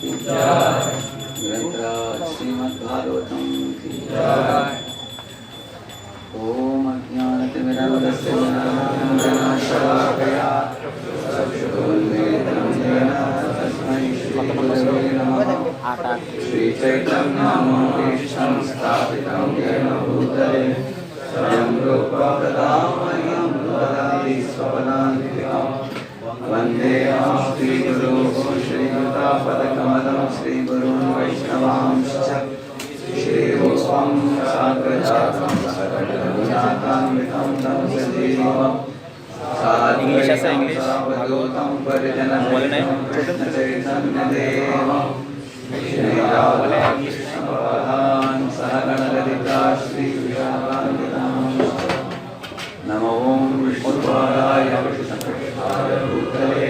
की जय। ग्रंथराज श्रीमद्भागवतम की जय। ओम अज्ञानतिमिरान्धस्य ज्ञानाञ्जनशलाकया चक्षुरुन्मीलितं येन तस्मै श्रीगुरवे नमः। श्रीचैतन्यमनोभीष्टं स्थापितं येन भूतले स्वयं रूपा तदा मह्यं ददाति स्वपदान्तिकम्। वन्देऽहं श्रीगुरो श्रीयुतापदकमलं श्रीगुरून् वैष्णवांश्च श्रीरूपं साग्रजातं सकलगुणान्वितं तं सजीवं साद्वैतं परिजनसहितं कृष्णचैतन्यदेवं श्रीराधाकृष्णपादान् सहगणललिता श्रीविशाखान्वितांश्च। नमो विष्णुपादाय कृष्णपृष्ठाय भूतले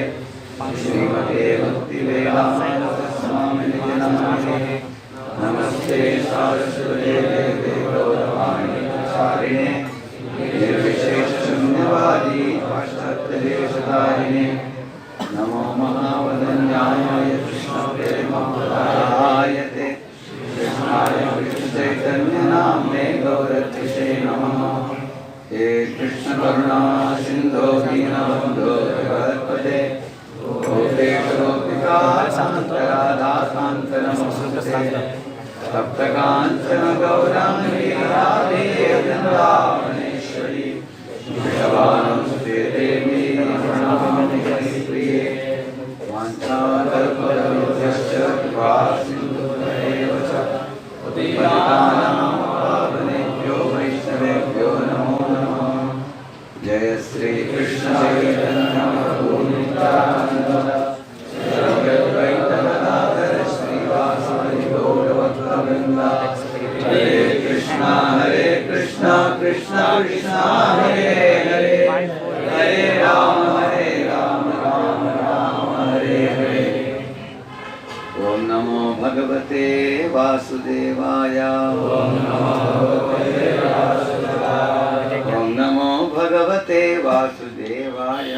श्रीमते भक्तिवेदान्तस्वामिने नमः। नमस्ते सारस्वते देवे गौरवाणी प्रचारिणे निर्विशेषशून्यवादी पाश्चात्यदेशतारिणे। नमो महावदन्याय कृष्णप्रेमप्रदायते कृष्णाय कृष्णचैतन्यनाम्ने गौरतिशे नमः। हे कृष्ण करुणा सिन्धो दीनबन्धो जगत्पते गोपेश गोपिका कान्त नमोस्तुते। सप्तकाञ्चन गौराङ्गी राधे वृन्दावनेश्वरी वृषभानुसुते देवी प्रणमामि हरिप्रिये। वाञ्छाकल्पतरुभ्यश्च कृपा सिन्धुभ्येव च पतितानां पावनेभ्यो वैष्णवेभ्यो नमो नमः। जय श्री कृष्ण चैतन्य प्रभु नित्यानंद हरे कृष्णा कृष्णा कृष्णा हरे हरे हरे राम राम राम हरे हरे। ओम नमो भगवते वासुदेवाय। ओम नमो भगवते वासुदेवाय।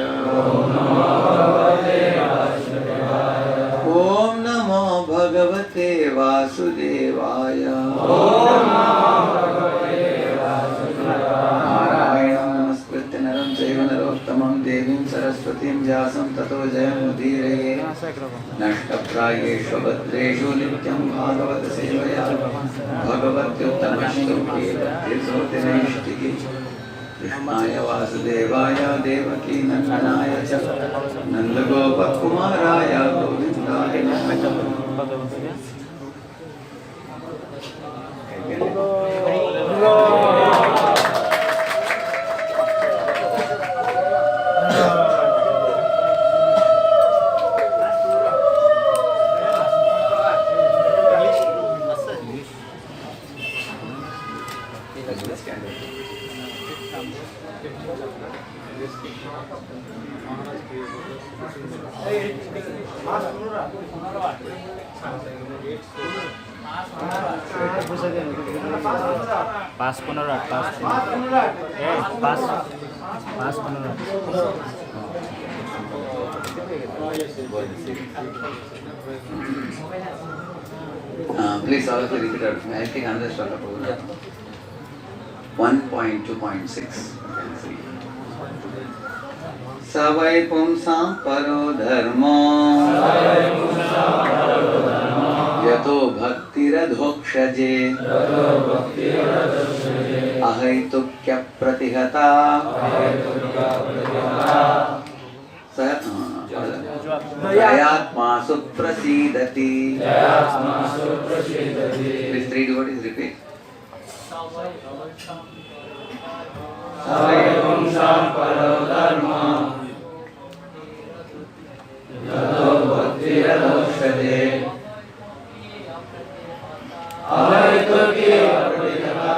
ओम नमो भगवते वासुदेवाय। नारायणं नमस्कृत्य नरं चैव नरोत्तमं देवीं सरस्वतीं व्यासं ततो जयमुदीरये। नष्टप्रायेषु भद्रेषु नित्यं भागवत सेवया भगवत्युत्तमश्लोके भक्तिर्भवतिनैष्टिकी। कृष्णाय वासुदेवाय देवकी नन्दनाय च नन्दगोपकुमाराय गोविन्दाय नमः। पास 15 Please all of you repeat out. I think another shloka. 1.2.6. स वै पुंसां परो धर्मो यतो भक्तिरधोक्षजे अहैतुक्यप्रतिहता दयात्मासु प्रसीदति। Please three devotees repeat. स वै पुंसां परो धर्मो यतो भक्तिरधोक्षजे अहैतुक्यप्रतिहता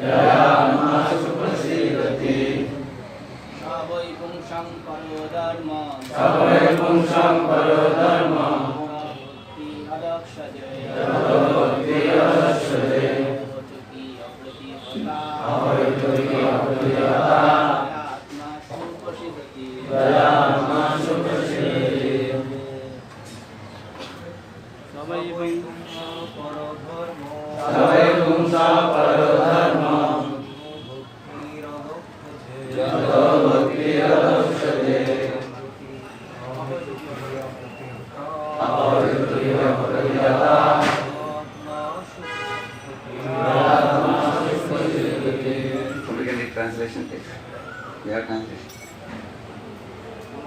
दयात्मासु प्रसीदति। स वै पुंसां परो धर्मो यतो भक्तिरधोक्षजे दयात्मासु प्रसीदति।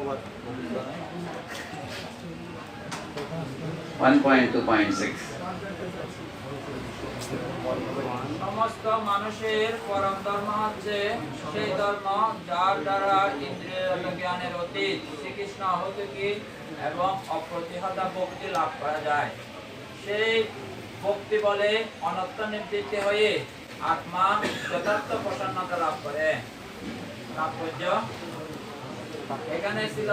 1.2.6. সমস্ত মানুষের পরম ধর্ম হচ্ছে সেই ধর্ম যার দ্বারা ইন্দ্রিয়গত জ্ঞানের অতীত শ্রীকৃষ্ণ হতকি এবং অপ্রতিহত ভক্তি লাভ করা যায়। সেই ভক্তি বলে অনত্ত নিবৃত্তি হয়ে আত্মা যথার্থ প্রসন্নতা লাভ করে। তাৎপর্য এখানে ছিল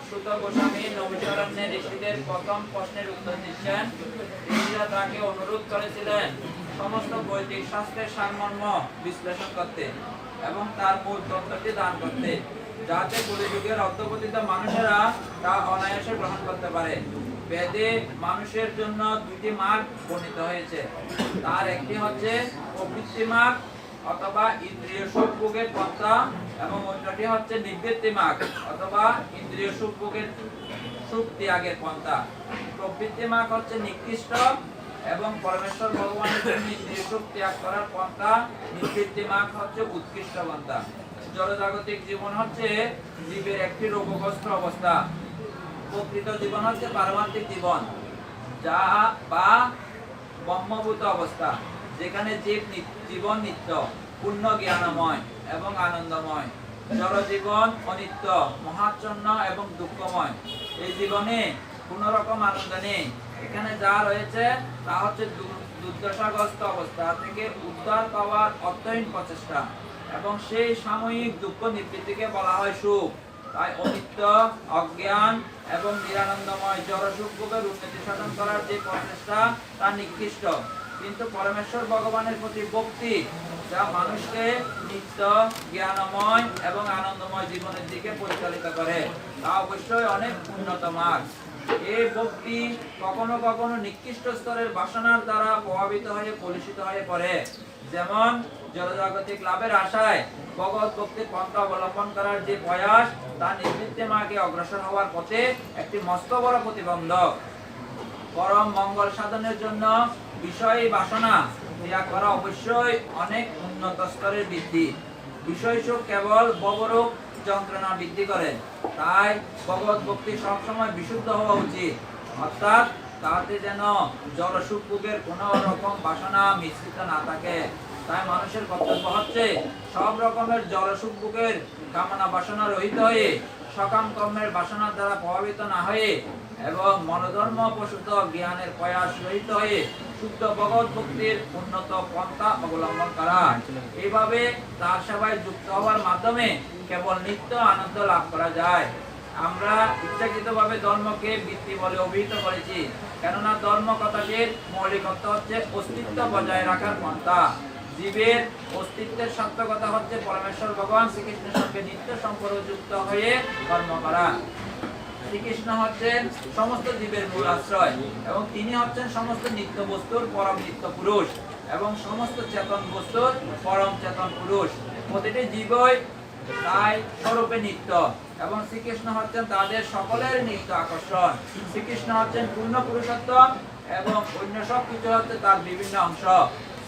সুত গোস্বামী নবীশরণ্যে ঋষিদের প্রথম প্রশ্নের উত্তর দিচ্ছেন। ঋষিরা তাকে অনুরোধ করেছিলেন সমস্ত বৈদিক শাস্ত্রের সারমর্ম বিশ্লেষণ করতে এবং তার মূল তত্ত্বটি দান করতে, যাতে কলিযুগের অর্ধপতিত মানুষেরা তা অনায়াসে গ্রহণ করতে পারে। বেদে মানুষের জন্য দুটি মার্গ বর্ণিত হয়েছে। তার একটি হচ্ছে প্রবৃত্তি মার্গ অথবা ইন্দ্রিয় সুখ ভোগের পন্থা এবং অন্যটি হচ্ছে নিবৃত্তি মার্গ অথবা ইন্দ্রিয় সুখ ভোগের সুখ ত্যাগের পন্থা। প্রবৃত্তি মার্গ হচ্ছে নিকৃষ্ট এবং পরমেশ্বর ভগবানের জন্য ইন্দ্রিয় সুখ ত্যাগ করার পন্থা। নিবৃত্তি মার্গ হচ্ছে উৎকৃষ্ট পন্থা। জড়জাগতিক জীবন হচ্ছে জীবের একটি রোগগ্রস্ত অবস্থা। প্রকৃত জীবন হচ্ছে পারমার্থিক জীবন, যা বা ব্রহ্মভূত অবস্থা, যেখানে জীবন নিত্য, পূর্ণ জ্ঞানময় এবং আনন্দময়। জড় জীবন অনিত্য, মহাচ্ছন্ন এবং দুঃখময়। এই জীবনে কোন রকম আনন্দ নেই। এখানে যা রয়েছে তা হচ্ছে দুর্দশাগ্রস্ত অবস্থা থেকে উদ্ধার পাওয়ার অর্থহীন প্রচেষ্টা, এবং সেই সাময়িক দুঃখ নিবৃত্তিকে বলা হয় সুখ। তাই অনিত্য, অজ্ঞান এবং নিরানন্দময় জড় সুখ ভোগের উন্নতি সাধন করার যে প্রচেষ্টা তা নিকৃষ্ট। কিন্তু পরমেশ্বর ভগবানের প্রতি ভক্তি, যা মানুষকে নিত্য, জ্ঞানময় এবং আনন্দময় জীবনের দিকে পরিচালিত করে, তা অবশ্যই অনেক উন্নত মার্গ। এই ভক্তি কখনো কখনো নিকৃষ্ট স্তরের বাসনার দ্বারা প্রভাবিত হয়ে কলুষিত হয়ে পড়ে। যেমন জড়জাগতিক লাভের আশায় ভগবত ভক্তির পন্থা অবলম্বন করার যে প্রয়াস, তা নিবৃত্তি মার্গে অগ্রসর হওয়ার পথে একটি মস্ত বড় প্রতিবন্ধক। পরম মঙ্গল সাধনের জন্য বিষয় বাসনা ত্যাগ করা অবশ্যই অনেক উন্নত স্তরের বৃদ্ধি। বিষয় সুখ কেবল ভবরোগ যন্ত্রণা বৃদ্ধি করে। তাই ভগবত ভক্তি সবসময় বিশুদ্ধ হওয়া উচিত, অর্থাৎ তাতে যেন জড় সুখ ভোগের কোন রকম বাসনা মিশ্রিত না থাকে। তাই মানুষের কর্তব্য হচ্ছে সব রকমের জড় সুখ ভোগের কামনা বাসনা রহিত হয়ে, সকাম কর্মের বাসনার দ্বারা প্রভাবিত না হয়ে এবং মনোধর্ম প্রসূত জ্ঞানের প্রয়াস রহিত হয়ে শুদ্ধ ভগবত ভক্তির উন্নত পন্থা অবলম্বন করা। এইভাবে তার সেবায় যুক্ত হওয়ার মাধ্যমে কেবল নিত্য আনন্দ লাভ করা যায়। আমরা ইচ্ছাকৃতভাবে ধর্মকে বৃত্তি বলে অভিহিত করেছি, কেননা ধর্ম কথাটির মৌলিকত্ব হচ্ছে অস্তিত্ব বজায় রাখার পন্থা। জীবের অস্তিত্বের সার্থকতা হচ্ছে পরমেশ্বর ভগবান শ্রীকৃষ্ণের সঙ্গে নিত্য সম্পর্কযুক্ত হয়ে কর্ম করা। শ্রীকৃষ্ণ হচ্ছেন সমস্ত জীবের মূল আশ্রয়, এবং তিনি হচ্ছেন সমস্ত নিত্য বস্তুর পরম নিত্য পুরুষ এবং সমস্ত চেতন বস্তুর পরম চেতন পুরুষ। প্রতিটি জীবই তাই স্বরূপে নিত্য, এবং শ্রীকৃষ্ণ হচ্ছেন তাদের সকলের নিত্য আকর্ষণ। শ্রীকৃষ্ণ হচ্ছেন পূর্ণ পুরুষত্ব এবং অন্য সব কিছু হচ্ছে তার বিভিন্ন অংশ।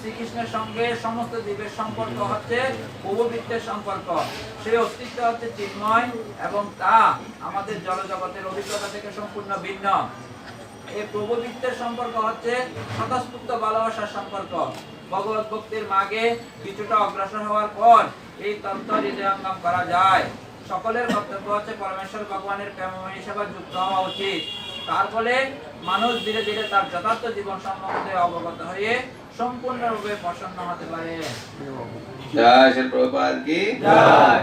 শ্রীকৃষ্ণের সঙ্গে সমস্ত জীবের সম্পর্ক হচ্ছে প্রভুবৃত্তের সম্পর্ক। সেই অস্তিত্ব হচ্ছে চিন্ময় এবং তা আমাদের জড়জগতের অভিজ্ঞতা থেকে সম্পূর্ণ ভিন্ন। এই প্রভুবৃত্তের সম্পর্ক হচ্ছে স্বতঃস্ফূর্ত ভালোবাসার সম্পর্ক। ভগবত ভক্তির মার্গে কিছুটা অগ্রসর হওয়ার পর এই তত্ত্ব হৃদয়ঙ্গম করা যায়। সকলের কর্তব্য হচ্ছে পরমেশ্বর ভগবানের প্রেমময়ী সেবা যুক্ত হওয়া উচিত। তার ফলে মানুষ ধীরে ধীরে তার যথার্থ জীবন সম্বন্ধে অবগত হয়ে সম্পূর্ণরূপে প্রসন্ন হতে পারে। জয় শ্রী প্রভুপাদ কি জয়।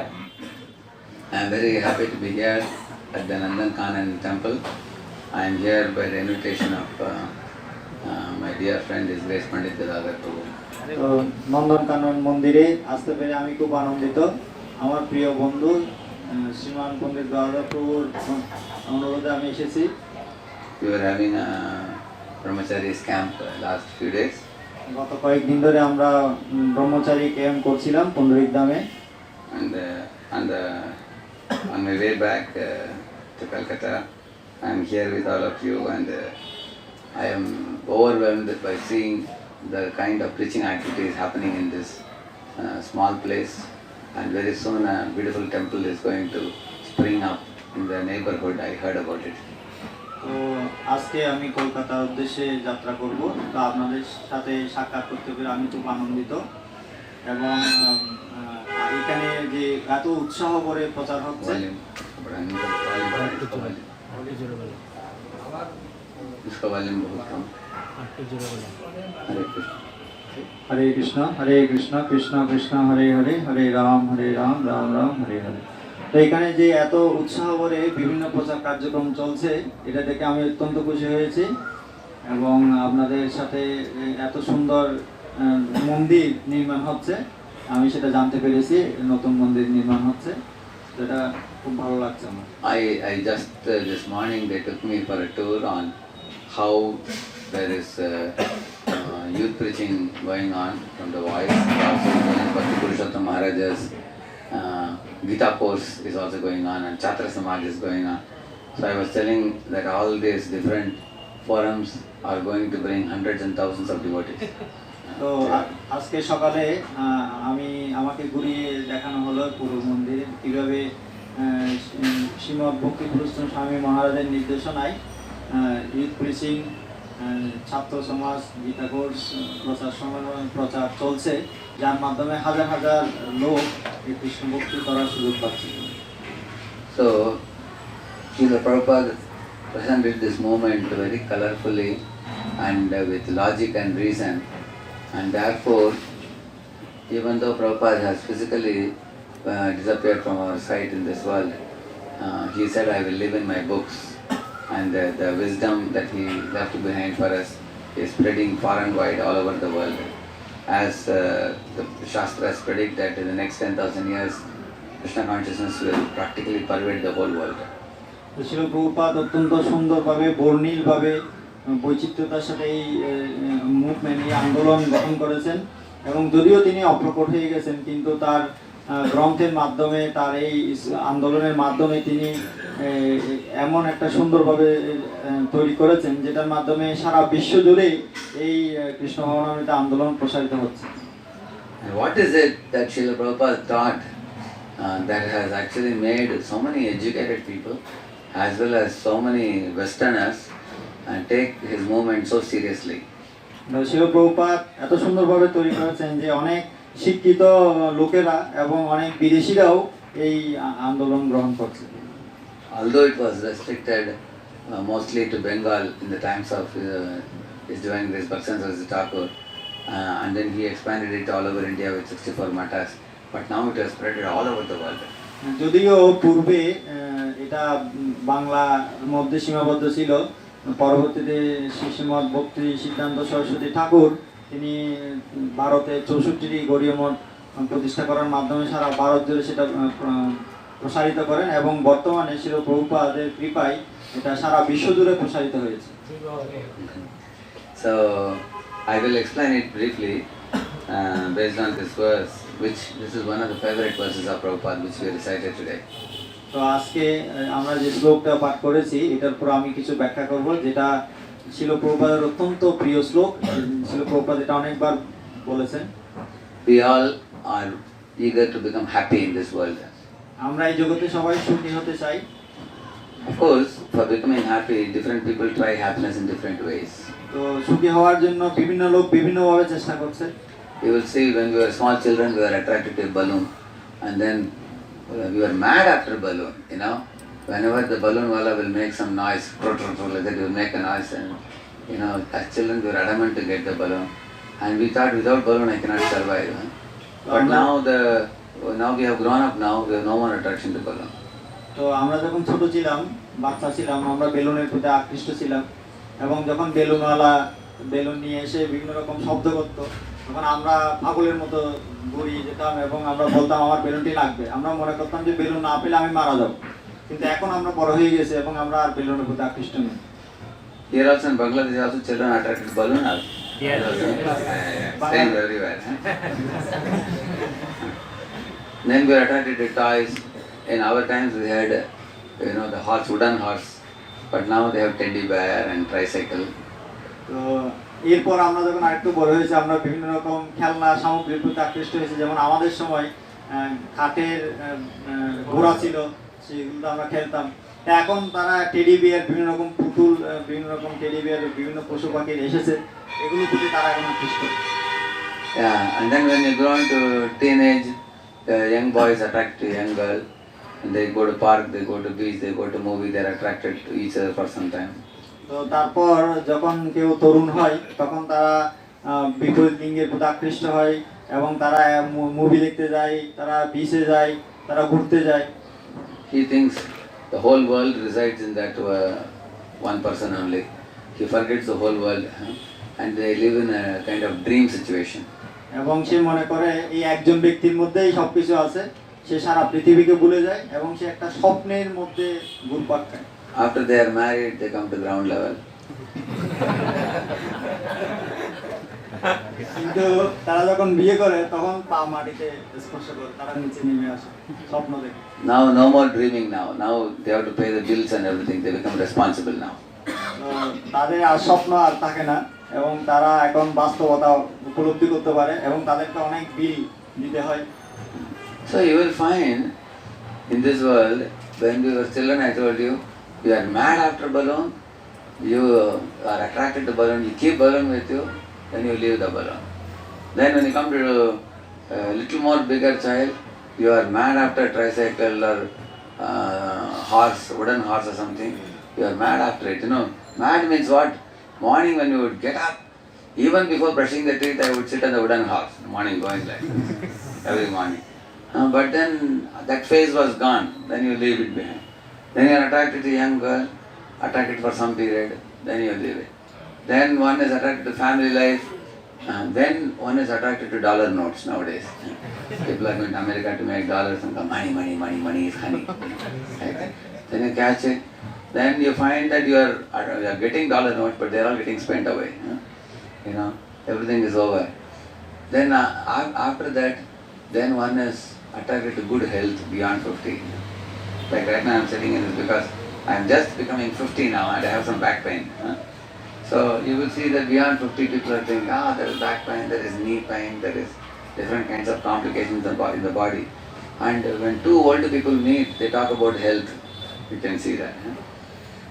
I am very happy to be here at the Nandankanan temple. I am here by the invitation of my dear friend His Grace Pandit Gadadhar Prabhu. তো নন্দনকানন মন্দিরে আসতে পেরে আমি খুব আনন্দিত। আমার প্রিয় বন্ধু শ্রীমান পণ্ডিত গদাধর প্রভুর অনুরোধে আমি এসেছি। We were having a brahmacharis camp last few days. গত কয়েকদিন ধরে আমরা ব্রহ্মচারী ক্যাম্প করছিলাম পুণ্ডরিক ধামে। And on my way back to Calcutta, I am here with all of you, and I am overwhelmed by seeing the kind of preaching activities happening in this small place, and very soon a beautiful temple is going to spring up in the neighborhood, I heard about it. তো আজকে আমি কলকাতার উদ্দেশ্যে যাত্রা করব, তো আপনাদের সাথে সাক্ষাৎ করতে পেরে আমি খুব আনন্দিত। এবং এখানে যে এত উৎসাহ করে প্রচার হচ্ছে, Volume. But I'm not calling for it. इसका volume बहुत कम। हरे कृष्ण। হরে কৃষ্ণ কৃষ্ণ কৃষ্ণ হরে হরে, হরে রাম রাম রাম হরে হরে। তো এখানে যে এত উৎসাহ করে বিভিন্ন প্রচার কার্যক্রম চলছে, এটা দেখে আমি অত্যন্ত খুশি হয়েছি। এবং আপনাদের সাথে এত সুন্দর মন্দির নির্মাণ হচ্ছে, আমি সেটা জানতে পেরেছি, নতুন মন্দির নির্মাণ হচ্ছে, যেটা খুব ভালো লাগছে আমার। I just this morning they took me for a tour on how there is youth preaching going on from the voice. Also Bhakti Purushottam Maharaj's Gita course is also going on, and Chhatra Samaj is going on. So I was telling that all these different forums are going to bring hundreds and thousands of devotees. তো আজকে সকালে আমাকে ঘুরিয়ে দেখানো হলো পুরো মন্দির, কীভাবে শ্রীমদ্ ভক্তি পুরুষোত্তম স্বামী মহারাজের নির্দেশনায় ইউথ প্রিচিং, ছাত্র সমাজ, গীতা কোর্স প্রচার চলছে, যার মাধ্যমে হাজার হাজার লোক এই কৃষ্ণ ভক্তি করার সুযোগ পাচ্ছে। So Srila Prabhupada presented this movement very colorfully and with logic and reason, and therefore even though Prabhupada has physically disappeared from our sight in this world, he said, I will live in my books, and the wisdom that he left behind for us is spreading far and wide all over the world. As the Shastras predict that in the next 10,000 years, Krishna consciousness will practically pervade the whole world. শিল প্রভুপাদ অত্যন্ত সুন্দরভাবে, বর্ণিলভাবে, বৈচিত্র্যতার সাথে এই movement, এই আন্দোলন গঠন করেছেন। এবং যদিও তিনি অপ্রকট হয়ে গেছেন, কিন্তু তার গ্রন্থের মাধ্যমে, তার এই আন্দোলনের মাধ্যমে তিনি এমন একটা সুন্দরভাবে তৈরি করেছেন, যেটার মাধ্যমে সারা বিশ্ব জুড়ে এই কৃষ্ণ ভাবনামৃত আন্দোলন প্রসারিত হচ্ছে। And what is it that Srila Prabhupada taught that has actually made so many educated people as well as so many Westerners take his movement so seriously? শিল প্রভুপাদ এত সুন্দরভাবে তৈরি করেছেন যে অনেক শিক্ষিত লোকেরা এবং অনেক বিদেশিরাও এই আন্দোলন গ্রহণ করছে। Although it was restricted mostly to Bengal in the times of his doing this Bhakti Thakur, and then he expanded it all over India with 64 matas, but now it has spread all over the world. যদিও পূর্বে এটা বাংলার মধ্যে সীমাবদ্ধ ছিল, পরবর্তীতে শ্রীমদ্ ভক্তি সিদ্ধান্ত সরস্বতী ঠাকুর তিনি ভারতে 64টি গৌড়ীয় মঠ প্রতিষ্ঠা করার মাধ্যমে সারা ভারত জুড়ে সেটা প্রসারিত করেন, এবং বর্তমানে শিল প্রভুপাদের কৃপায় এটা সারা বিশ্ব জুড়ে প্রসারিত হয়েছে। So I will explain it briefly based on this verse, which this is one of the favorite verses of Prabhupada which we recited today. তো আজকে আমরা যে শ্লোকটা পাঠ করেছি, এটার উপর আমি কিছু ব্যাখ্যা করব, যেটা শিল প্রভুপাদের অত্যন্ত প্রিয় শ্লোক। শিল প্রভুপাদ এটা অনেকবার বলেছেন। We all are eager to become happy in this world. আমরা এই জগতে সবাই সুখী হতে চাই। Of course, for becoming happy, different people try happiness in different ways. তো সুখী হওয়ার জন্য বিভিন্ন লোক বিভিন্নভাবে চেষ্টা করছে। You will see when we were small children, we were attracted to a balloon, and then we were mad after balloon. You know, whenever the balloon wala will make some noise, like that, he will make a noise, and you know, as children we were adamant to get the balloon, and we thought without balloon I cannot survive. Huh? But now we have grown up. Now we have no more attraction to balloon. তো আমরা যখন ছোট ছিলাম, বাচ্চা ছিলাম, আমরা বেলুনের প্রতি আকৃষ্ট ছিলাম, এবং যখন বেলুনওয়ালা বেলুন নিয়ে এসে বিভিন্ন রকম শব্দ করতো, তখন আমরা পাগলের মতো ঘুরিয়ে যেতাম এবং আমরা বলতাম আমার বেলুনটি লাগবে। আমরা মনে করতাম যে বেলুন না পেলে আমি মারা যাব। কিন্তু এখন আমরা বড় হয়ে গেছি এবং আমরা আর বেলুনের প্রতি আকৃষ্ট নই। Here also in Bangladesh also children are attracted to balloon also. Yes. Same everywhere. Then we are attracted to toys. In our times we had, you know, the horse, wooden horse, but now they have teddy bear and tricycle. তো এরপর আমরা যখন আরেকটু বড় হয়েছি, আমরা বিভিন্ন রকম খেলনা সামগ্রীর প্রতি আকৃষ্ট হয়েছি। যেমন আমাদের সময় কাঠের ঘোড়া ছিল, সেগুলো আমরা খেলতাম। তা এখন তারা টেডি বিয়ার, বিভিন্ন রকম পুতুল, বিভিন্ন রকম টেডি বিয়ার, বিভিন্ন পশু পাখির এসেছে, এগুলোর প্রতি তারা এখন আকৃষ্ট। Yeah, and then when you grow into teenage, young boys attract to young girl, and they go to park, they go to beach, they go to movie, they are attracted to each other for some time. তো তারপর যখন কেউ তরুণ হয় তখন তারা বিপরীত লিঙ্গের প্রতি আকৃষ্ট হয় এবং তারা মুভি দেখতে যায়, তারা বিচে যায়, তারা ঘুরতে যায়। He thinks the whole world resides in that one person only. He forgets the whole world, and they live in a kind of dream situation. এবং সে মনে করে এই একজন ব্যক্তির মধ্যেই সবকিছু আছে, সে সারা পৃথিবীকে ভুলে যায় এবং সে একটা স্বপ্নের মধ্যে ঘুরপাক খায়। After they are married, they come to ground level. কিন্তু তারা যখন বিয়ে করে তখন পা মাটিতে স্পর্শ করে, তারা নিচে নেমে আসে স্বপ্ন দেখে। Now no more dreaming now. Now they have to pay the bills and everything. They become responsible now. তাদের আর স্বপ্ন আর থাকে না এবং তারা এখন বাস্তবতা উপলব্ধি করতে পারে এবং তাদেরকে অনেক বিল দিতে হয়। So you will find in this world, when we were children, I told you, you are mad after balloon, you are attracted to balloon, you keep balloon with you, then you leave the balloon. Then when you come to a little more bigger child, you are mad after tricycle or horse, wooden horse or something, you are mad after it. You know, mad means what? Morning when you would get up, even before brushing the teeth, I would sit on the wooden horse, morning going like this, every morning. But then that phase was gone, then you leave it behind. Then you are attracted to young girl, attracted for some period, then you leave it. Then one is attracted to family life, then one is attracted to dollar notes nowadays. People are going to America to make dollars and come, money, money, money, money is honey. Right? Then you catch it, then you find that you are getting dollar notes, but they are all getting spent away. You know, everything is over. Then after that, then one is attracted to good health beyond 50. Like right now I'm sitting in this because I'm just becoming 50 now and I have some back pain. So you will see that beyond 50 people are thinking, there is back pain, there is knee pain, there is different kinds of complications in the body. And when two older people meet, they talk about health. You can see that.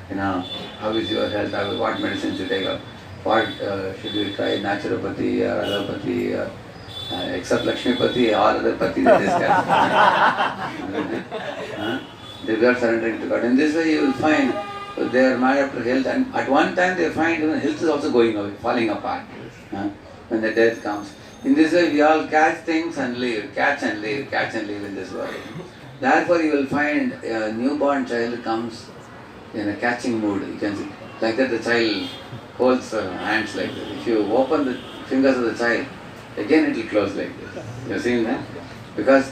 You know, how is your health? What medicines you take up? What should you try? Naturopathy or allopathy? Except Lakshmipati, all other Pati they discuss. They were surrendering to God. In this way you will find they are mad after health, and at one time they find even health is also going away, falling apart when the death comes. In this way we all catch things and leave, catch and leave, catch and leave in this world. Therefore you will find a newborn child comes in a catching mood. You can see, like that the child holds hands like this. If you open the fingers of the child, again it will close like this. You have seen that? Because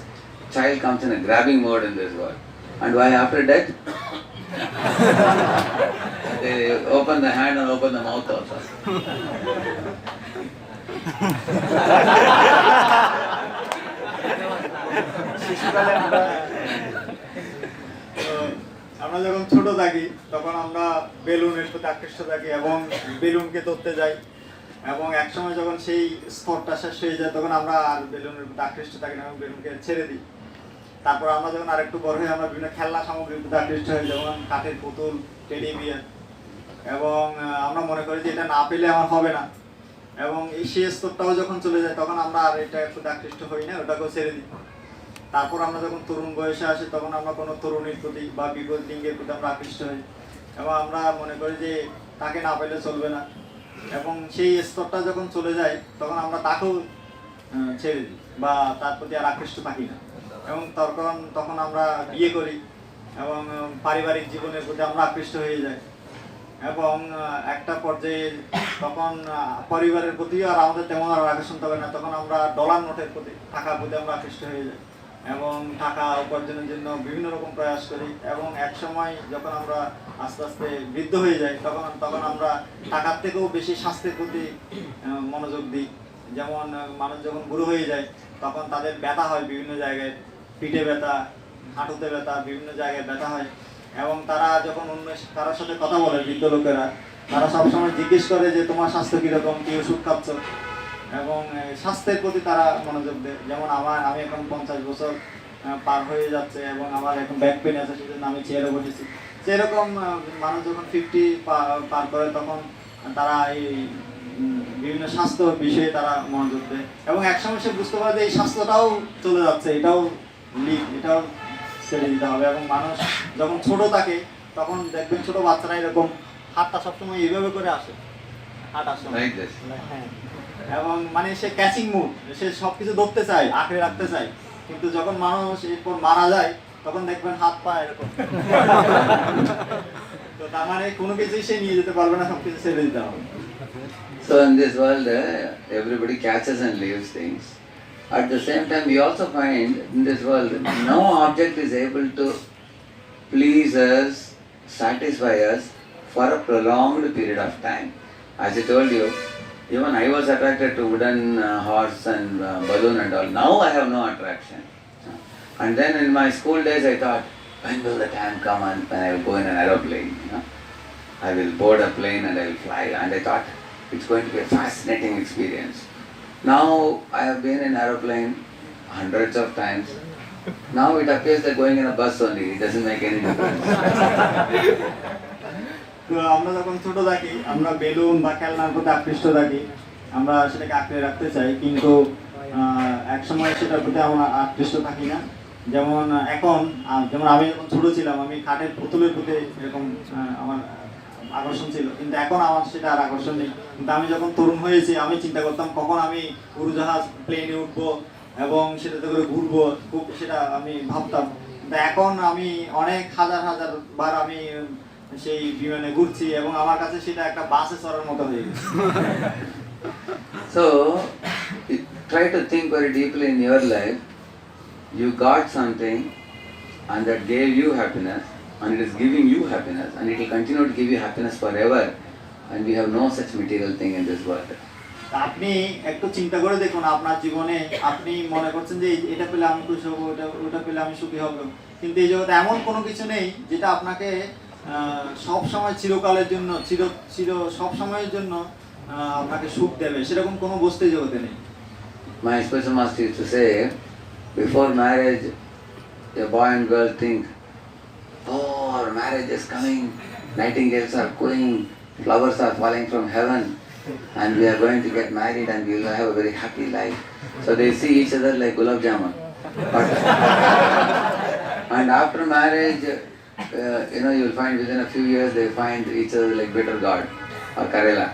child comes in a grabbing mode in this world. And why after death? They open the hand and open the mouth also. আমরা যখন ছোট থাকি তখন আমরা বেলুনের প্রতি আকৃষ্ট থাকি এবং বেলুনকে ধরতে যাই এবং একসময় যখন সেই স্তরটা শেষ হয়ে যায় তখন আমরা আর বেলুনের প্রতি আকৃষ্ট থাকি না এবং বেলুনকে ছেড়ে দিই। তারপর আমরা যখন আরেকটু বড় হয়ে আমরা বিভিন্ন খেলনা সামগ্রীর প্রতি আকৃষ্ট হই, যেমন কাঠের পুতুল, টেডি বিয়ার, এবং আমরা মনে করি যে এটা না পেলে আমার হবে না এবং এই সেই স্তরটাও যখন চলে যায় তখন আমরা আর এটার প্রতি আকৃষ্ট হই না, ওটাকেও ছেড়ে দিই। তারপর আমরা যখন তরুণ বয়সে আসি তখন আমরা কোনো তরুণীর প্রতি বা বিপরীত লিঙ্গের প্রতি আমরা আকৃষ্ট হই এবং আমরা মনে করি যে তাকে না পেলে চলবে না এবং সেই স্তরটা যখন চলে যায় তখন আমরা তাকেও ছেড়ে দিই বা তার প্রতি আর আকৃষ্ট থাকি না এবং তখন আমরা বিয়ে করি এবং পারিবারিক জীবনের প্রতি আমরা আকৃষ্ট হয়ে যাই এবং একটা পর্যায়ে তখন পরিবারের প্রতি আর আমাদের তেমন আর আকর্ষণ থাকে না, তখন আমরা ডলার নোটের প্রতি, টাকার প্রতি আমরা আকৃষ্ট হয়ে যাই এবং টাকা উপার্জনের জন্য বিভিন্ন রকম প্রয়াস করি এবং এক সময় যখন আমরা আস্তে আস্তে বৃদ্ধ হয়ে যাই তখন আমরা টাকার থেকেও বেশি স্বাস্থ্যের প্রতি মনোযোগ দিই। যেমন মানুষ যখন বুড়ো হয়ে যায় তখন তাদের ব্যথা হয় বিভিন্ন জায়গায়, পিঠে ব্যথা, হাঁটুতে ব্যথা, বিভিন্ন জায়গায় ব্যথা হয় এবং তারা যখন অন্য কারোর সাথে কথা বলে, বৃদ্ধ লোকেরা, তারা সবসময় জিজ্ঞেস করে যে তোমার স্বাস্থ্য কীরকম, কী ওষুধ খাচ্ছ, এবং স্বাস্থ্যের প্রতি তারা মনোযোগ দেয়। যেমন আমি এখন 50 বছর পার হয়ে যাচ্ছে এবং আমার এখন ব্যাক পেন আছে, সেজন্য আমি চেয়ারে বসেছি। সেরকম মানুষ যখন 50 পার করে তখন তারা এই বিভিন্ন স্বাস্থ্য বিষয়ে তারা মনোযোগ দেয় এবং একসময় সে বুঝতে পারে যে এই স্বাস্থ্যটাও চলে যাচ্ছে, এটাও এটাও ছেড়ে দিতে হবে। এবং মানুষ যখন ছোট থাকে তখন দেখবেন ছোট বাচ্চারা এরকম হাতটা সবসময় এইভাবে করে আসে, হাঁটার সময়। Like this. হ্যাঁ, এবং মানে সে ক্যাচিং মুড, সে সবকিছু ধরতে চায়, আঁকড়ে রাখতে চায়, কিন্তু যখন মানুষ এরপর মারা যায় তখন দেখবেন হাত পা এরকম। তো তার মানে কোনো কিছুই সে নিয়ে যেতে পারবে না, সবকিছু ছেড়ে দিতে হবে। So in this world, everybody catches and leaves things. At the same time, we also find in this world, no object is able to please us, satisfy us for a prolonged period of time. As I told you, even I was attracted to wooden horse and balloon and all. Now I have no attraction. And then in my school days, I thought, when will the time come and when I will go in an aeroplane? You know? I will board a plane and I will fly. And I thought it's going to be a fascinating experience. Now I have been in aeroplane hundreds of times. Now it appears that going in a bus only. It doesn't make any difference. তো আমরা যখন ছোট থাকি আমরা balloon বা খেলনার প্রতি আকৃষ্ট থাকি, আমরা সেটাকে আঁকড়ে রাখতে চাই, কিন্তু এক সময় সেটার প্রতি আমরা আকৃষ্ট থাকি না। যেমন এখন যেমন আমি যখন ছোট ছিলাম আমি কাঠের পুতুলের প্রতি এরকম আমার আকর্ষণ ছিল, কিন্তু এখন আমার সেটা আর আকর্ষণ নেই। কিন্তু আমি যখন তরুণ হয়েছি আমি চিন্তা করতাম কখন আমি উড়োজাহাজ প্লেনে উঠবো এবং সেটাতে করে ঘুরবো, খুব সেটা আমি ভাবতাম। কিন্তু এখন আমি অনেক হাজার হাজার বার আমি সেই বিমানে ঘুরছি এবং আমার কাছে সেটা একটা বাসে চড়ার মতো হয়ে গেছে। So, try to think very deeply in your life. You got something and that gave you happiness and it is giving you happiness and it will continue to give you happiness forever, and we have no such material thing in this world. আপনি একটু চিন্তা করে দেখুন আপনার জীবনে, আপনি মনে করছেন যে এটা পেলে আমি খুশি হবো, ওটা পেলে আমি সুখী হব, কিন্তু এই জগতে এমন কোনো কিছু নেই যেটা আপনাকে সব সময় চিরকালের জন্য সব সময়ের জন্য আপনাকে সুখ দেবে, সেরকম কোনো বস্তু এই জগতে নেই। My spiritual master used to say, before marriage, a boy and girl think, oh, our marriage is coming, nightingales are cooing, flowers are falling from heaven, and we are going to get married and we will have a very happy life. So they see each other like gulab jamun. And after marriage, you will find within a few years they find each other like bitter gourd or Karela.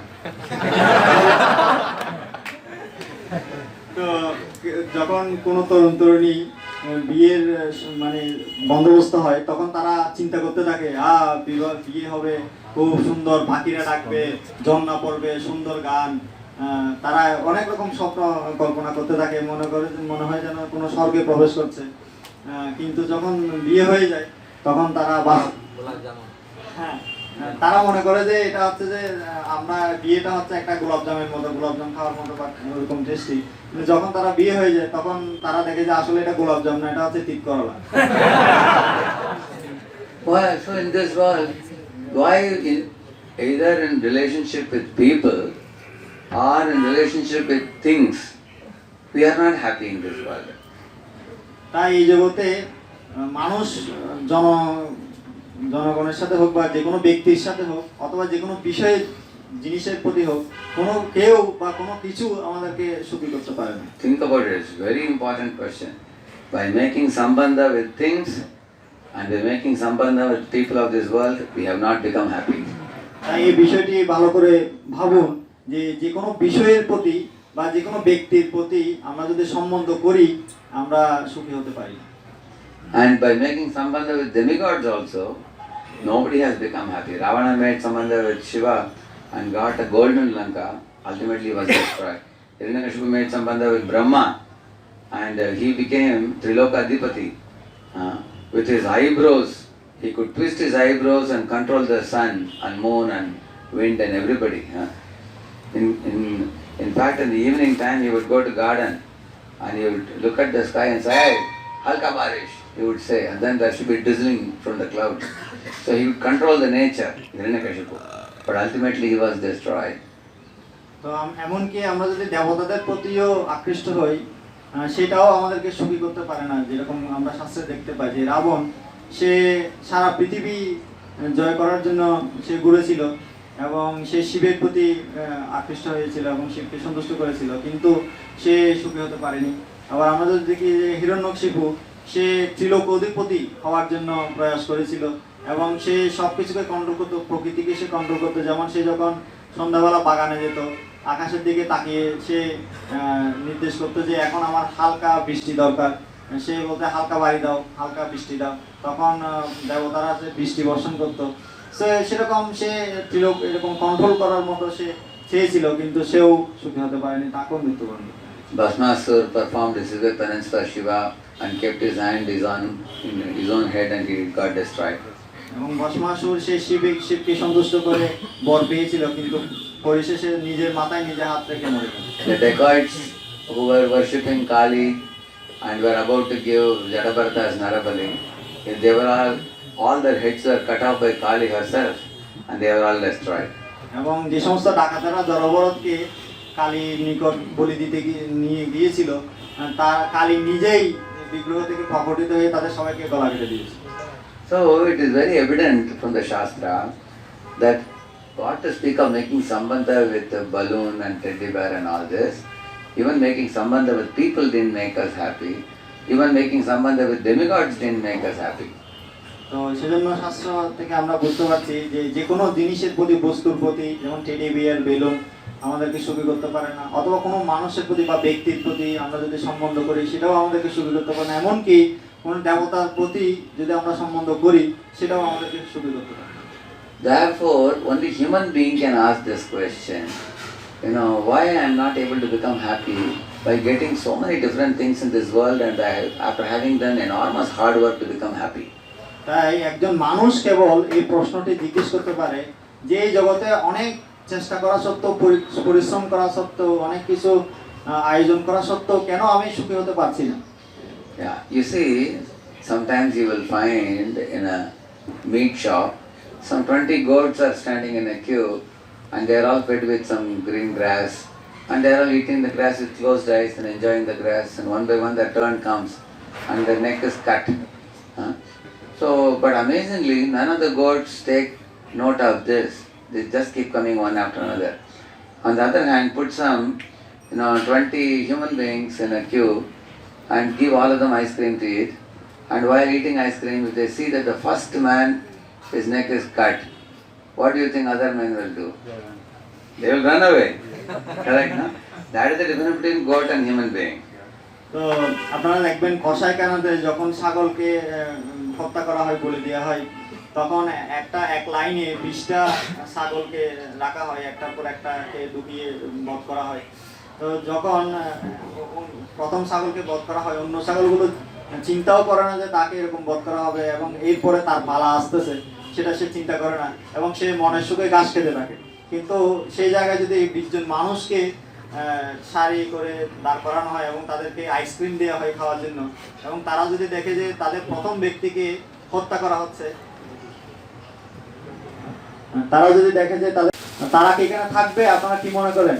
তো যখন কোনো তরুণ তরুণী বিয়ের মানে বন্দোবস্ত হয় তখন তারা চিন্তা করতে থাকে বিয়ে হবে, খুব সুন্দর পাখিরা ডাকবে, ঝর্ণা পড়বে, সুন্দর গান, তারা অনেক রকম স্বপ্ন কল্পনা করতে থাকে, মনে হয় যেন কোনো স্বর্গে প্রবেশ করছে। কিন্তু যখন বিয়ে হয়ে যায় তখন তারা তারা মনে করে যে এটা হচ্ছে যে আমরা বিয়েটা হচ্ছে একটা গোলাপজামের মতো, গোলাপজাম খাওয়ার মতো ওরকম টেস্টি, কিন্তু যখন তারা বিয়ে হয়ে যায় তখন তারা দেখে যে আসলে এটা গোলাপজাম না, এটা হচ্ছে তিত করলা। Why? So in this world, why either in relationship with people or in relationship with things, we are not happy in this world. তাই এই জগতে মানুষ জনগণের সাথে হোক বা যে কোনো ব্যক্তির সাথে হোক অথবা যে কোনো বিষয়ে জিনিসের প্রতি হোক, কোনো কেউ বা কোনো কিছু আমাদেরকে সুখী করতে পারে না। Think about it. It's a very important question. By making sambandha with things and by making sambandha with people of this world, we have not become happy. তাই এই বিষয়টি ভালো করে ভাবুন যে যে কোনো বিষয়ের প্রতি বা যে কোনো ব্যক্তির প্রতি আমরা যদি সম্বন্ধ করি আমরা সুখী হতে পারি। And by making sambandha with demigods also, nobody has become happy. Ravana made sambandha with Shiva and got a golden Lanka, ultimately was destroyed. Hiranyakashipu made sambandha with Brahma and he became Trilokadipati. With his eyebrows, he could twist his eyebrows and control the sun and moon and wind and everybody. In fact, in the evening time, he would go to garden and he would look at the sky and say, "Hey, halka barish," he would say, and then there should be drizzling from the clouds. So he would control the nature, Hiranyakashipu, but ultimately he was destroyed. তো এমনকি আমরা যদি দেবতাদের প্রতিও আকৃষ্ট হই সেটাও আমাদেরকে সুখী করতে পারে না। যেরকম আমরা শাস্ত্রে দেখতে পাই যে রাবণ সে সারা পৃথিবী জয় করার জন্য সে ঘুরেছিল এবং সে শিবের প্রতি আকৃষ্ট হয়েছিল এবং শিবকে সন্তুষ্ট করেছিল, কিন্তু সে সুখী হতে পারেনি। আবার আমরা যদি দেখি যে হিরণ্যকশিপু সে ত্রিলোক অধিপতি হওয়ার জন্য প্রয়াস করেছিল এবং সে সব কিছুকে কন্ট্রোল করতো, প্রকৃতিকে সে কন্ট্রোল করতো। যেমন সে যখন সন্ধ্যাবেলা বাগানে যেত, আকাশের দিকে তাকিয়ে সে নির্দেশ করতো যে এখন আমার হালকা বৃষ্টি দরকার, সে বলতে হালকা বাড়ি দাও, হালকা বৃষ্টি দাও, তখন দেবতারা সে বৃষ্টি বর্ষণ করতো। সেরকম সে ত্রিলোক এরকম কন্ট্রোল করার মতো সে চেয়েছিল, কিন্তু সেও সুখী হতে পারেনি, তাকেও মৃত্যুবরণ করতে হয়েছে। Bhasmasur performed decisive penance for Shiva and kept his hand in his own head and he got destroyed. এবং ভস্মাসুর সে শিবকে সন্তুষ্ট করে বর পেয়েছিল, কিন্তু পরিশেষে নিজের মাথায় নিজে হাত রেখে মরে গেল। The dacoits who were worshipping Kali and were about to give Jatabarta as Narabali, they were all their heads were cut off by Kali herself and they were all destroyed. এবং যে সমস্ত ডাকাতেরা জড়ভরতকে কালীর নিকট বলি দিতে নিয়ে গিয়েছিল, তার কালী নিজেই বিগ্রহ থেকে প্রকটিত হয়ে তাদের সবাইকে গলা কেটে দিয়েছে। So it is very evident from the Shastra that what to speak of making sambandha with a balloon and teddy bear and all this, even making sambandha with people didn't make us happy, even making sambandha with demigods didn't make us happy. তো সেজন্য শাস্ত্র থেকে আমরা বুঝতে পারছি যে যে কোনো জিনিসের প্রতি, বস্তুর প্রতি, যেমন টেডি বিয়ার, বেলুন আমাদেরকে সুখী করতে পারে না, অথবা কোনো মানুষের প্রতি বা ব্যক্তির প্রতি আমরা যদি সম্বন্ধ করি সেটাও আমাদেরকে সুখী করতে পারে না, এমনকি কোনো দেবতার প্রতি যদি আমরা সম্বন্ধ করি সেটাও আমাদেরকে সুখী করতে পারে না। Therefore, only human being can ask this question, why I am not able to become happy by getting so many different things in this world and after having done enormous hard work to become happy. তাই একজন মানুষ কেবল এই প্রশ্নটি জিজ্ঞেস করতে পারে যে এই জগতে অনেক চেষ্টা করা সত্ত্বেও, পরিশ্রম করা সত্ত্বেও, অনেক কিছু আয়োজন করা সত্ত্বেও কেন আমি সুখী হতে পারছি না। Yeah, you see, sometimes you will find in a meat shop, some 20 goats are standing in a queue and they are all fed with some green grass and they are all eating the grass with closed eyes and enjoying the grass, and one by one their turn comes and their neck is cut. So, but amazingly, none of the goats take note of this. They just keep coming one after another. On the other hand, put some, 20 human beings in a queue and give all of them ice cream to eat. And while eating ice cream, if they see that the first man, his neck is cut, what do you think other men will do? They will run away. Correct, no? That is the difference between goat and human being. তো আপনারা দেখবেন কসাই কানাতে যখন ছাগলকে হত্যা করা হয়, বলে দেওয়া হয়, তখন এক লাইনে 20টা ছাগলকে রাখা হয়, একটার পর একটাকে ঢুকিয়ে বধ করা হয়। তো যখন প্রথম ছাগলকে বধ করা হয়, অন্য ছাগলগুলো চিন্তাও করে না যে তাকে এরকম বধ করা হবে এবং এরপরে তার পালা আসতেছে, সেটা সে চিন্তা করে না এবং সে মনের সুখে ঘাস খেতে থাকে। কিন্তু সেই জায়গায় যদি 20 জন মানুষকে সারি করে দাঁড় করানো হয় এবং তাদেরকে আইসক্রিম দেওয়া হয় খাওয়ার জন্য, এবং তারা যদি দেখে যে তাদের প্রথম ব্যক্তিকে হত্যা করা হচ্ছে, তারা যদি দেখে যে তারা কি এখানে থাকবে, আপনারা কি মনে করেন?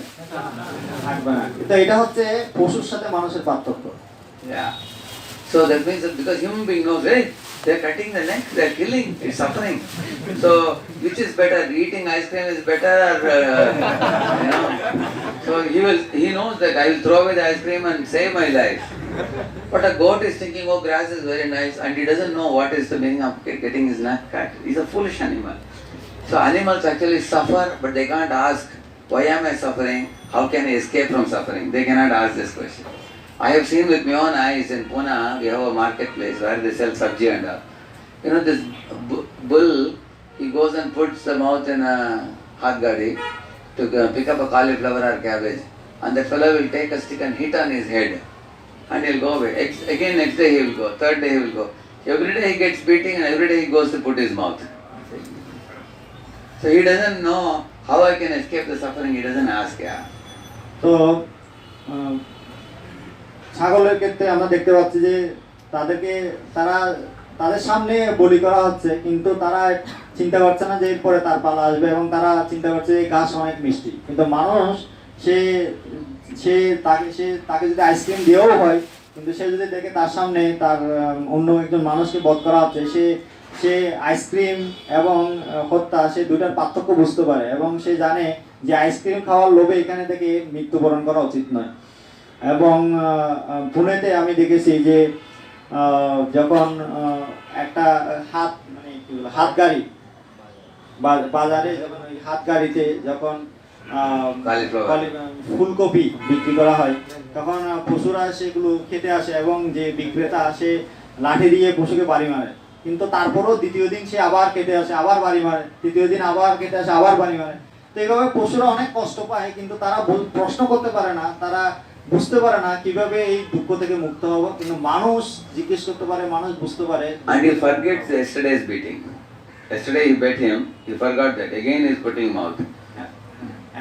থাকবে না। তো এটা হচ্ছে পশুর সাথে মানুষের পার্থক্য। Yeah. So that means that because human being knows, hey, they are cutting the neck, they are killing, it's suffering. So which is better? Eating ice cream is better, or So he knows that I will throw away the ice cream and save my life. But a goat is thinking, oh, grass is very nice, and he doesn't know what is the meaning of getting his neck cut. He's a foolish animal. So animals actually suffer, but they can't ask, why am I suffering? How can I escape from suffering? They cannot ask this question. I have seen with my own eyes in Pune, we have a marketplace where they sell sabji and all. This bull, he goes and puts the mouth in a hot gadi to pick up a cauliflower or cabbage, and the fellow will take a stick and hit on his head, and he'll go away. Again next day he will go, third day he will go. Every day he gets beating and every day he goes to put his mouth. So he doesn't know how I can escape the suffering, he doesn't ask. Yeah. তো ছাগলের ক্ষেত্রে আমরা দেখতে পাচ্ছি যে তাদের সামনে বলি করা হচ্ছে, কিন্তু তারা চিন্তা করছে না যে এরপরে তার পালা আসবে, এবং তারা চিন্তা করছে যে ঘাস অনেক মিষ্টি। কিন্তু মানুষ সে তাকে যদি আইসক্রিম দেওয়াও হয়, কিন্তু সে যদি দেখে তার সামনে তার অন্য একজন মানুষকে বধ করা হচ্ছে, সে আইসক্রিম এবং হত্যা, সে দুটার পার্থক্য বুঝতে পারে এবং সে জানে যে আইসক্রিম খাওয়ার লোভে এখানে থেকে মৃত্যুবরণ করা উচিত নয়। এবং পুনেতে আমি দেখেছি যে যখন একটা হাত গাড়ি বাজারে, যখন ওই হাত গাড়িতে যখন ফুলকপি বিক্রি করা হয়, তখন পশুরা সেগুলো খেতে আসে এবং যে বিক্রেতা সে লাঠি দিয়ে পশুকে বাড়ি মারে, কিন্তু তারপরেও দ্বিতীয় দিন সে আবার খেতে আসে, আবার বাড়ি মারে, তৃতীয় দিন আবার খেতে আসে, আবার বাড়ি মারে। তো এইভাবে পশুরা অনেক কষ্ট পায়, কিন্তু তারা প্রশ্ন করতে পারে না, তারা বুঝতে পারে না কিভাবে এই দুঃখ থেকে মুক্ত হবো, কিন্তু মানুষ জিজ্ঞেস করতে পারে, মানুষ বুঝতে পারে। And he forgets yesterday's beating. Yesterday he beat him, he forgot that. Again he is putting mouth.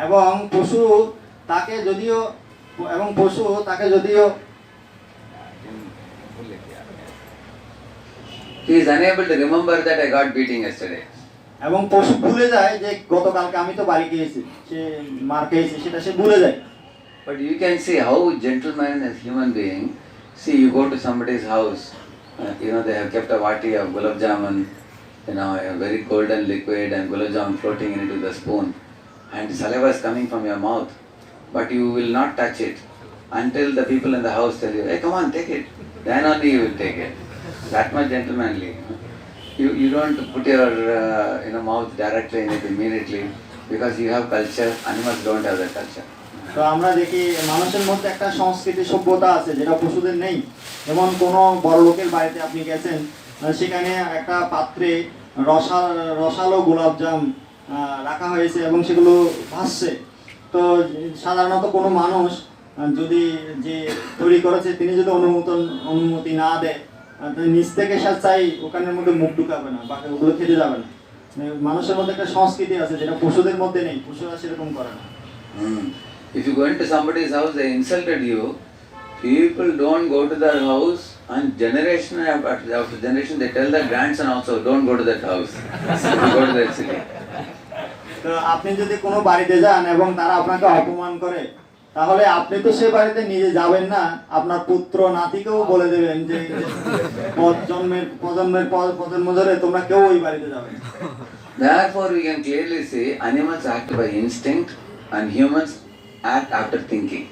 এবং পশু তাকে যদিও He is unable to remember that I got beating yesterday. এবং পশু ভুলে যায় যে গতকালকে আমি তো বাড়ি খেয়েছি, সে মার খেয়েছি, সেটা সে ভুলে যায়। But you can see how gentleman as human being, see you go to somebody's house, they have kept a vati of gulab jamun, a very golden liquid and gulab jamun floating into the spoon, and saliva is coming from your mouth, but you will not touch it until the people in the house tell you, hey, come on, take it. Then only you will take it. That much gentlemanly. You don't put your mouth directly in it immediately, because you have culture. Animals don't have that culture. তো আমরা দেখি মানুষের মধ্যে একটা সংস্কৃতি, সভ্যতা আছে যেটা পশুদের নেই। যেমন কোনো বড় লোকের বাড়িতে আপনি গেছেন, সেখানে একটা পাত্রে রসালো গোলাপজাম রাখা হয়েছে এবং সেগুলো ভাসছে। তো সাধারণত কোনো মানুষ যদি যে তৈরি করেছে তিনি যদি অনুমতি না দেয়, নিচ থেকে চাই ওখানের মধ্যে মুখ ঢুকাবে না, বাকি ওগুলো খেতে যাবে না। মানুষের মধ্যে একটা সংস্কৃতি আছে যেটা পশুদের মধ্যে নেই, পশুরা সেরকম করে না। If you go into somebody's house, they insulted you, people don't go to their house, and generation after generation they tell their grandson also, don't go to that house, go to that city. তো আপনি যদি কোনো বাড়িতে যান এবং তারা আপনাকে অপমান করে, তাহলে আপনি তো সে বাড়িতে নিজে যাবেন না, আপনার পুত্র নাতিকেও বলে দেবেন যে প্রজন্ম ধরে তোমরা কেউ ওই বাড়িতে যাবে না। Therefore we can clearly say animals act by instinct and humans act after thinking.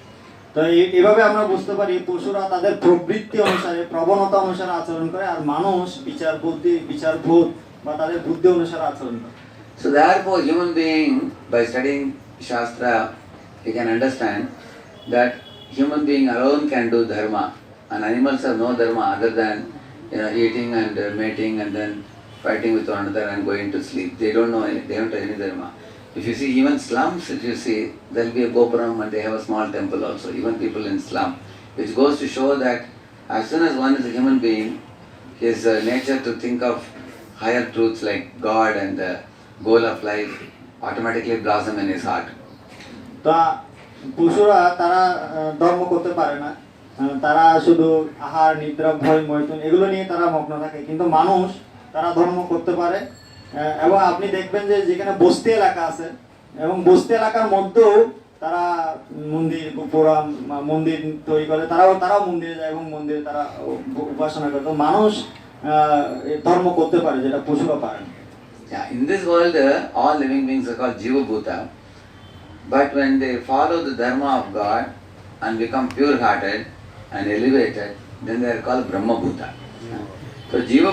তো এইভাবে আমরা বুঝতে পারি পশুরা তাদের প্রবৃত্তি অনুসারে, প্রবণতা অনুসারে আচরণ করে, আর মানুষ বিচারবোধ বা তাদের বুদ্ধি অনুসারে আচরণ করে। So therefore human being, by studying Shastra, he can understand that human being alone can do dharma, and animals have no dharma other than eating and mating and then fighting with one another and going to sleep. They don't have any dharma. If you see even slums, if you see, there will be a gopuram and they have a small temple also, even people in slum, which goes to show that as soon as one is a human being, his nature to think of higher truths like God and the goal of life automatically blossom in his heart. তা পশুরা তারা ধর্ম করতে পারে না, তারা শুধু আহার, নিদ্রা, ভয়, মৈথুন এগুলো নিয়ে তারা মগ্ন থাকে, কিন্তু মানুষ তারা ধর্ম করতে পারে। এবং আপনি দেখবেন যে যেখানে বস্তি এলাকা আছে এবং বস্তি এলাকার মধ্যেও তারা মন্দির তৈরি করে, তারাও মন্দিরে যায় এবং মন্দিরে তারা উপাসনা করে। তো মানুষ ধর্ম করতে পারে যেটা পশুরা পারে না। Yeah, in this world all living beings are called Jiva Bhuta, but when they follow the dharma of God and become pure-hearted and elevated, then they are called Brahma Bhuta. So Jiva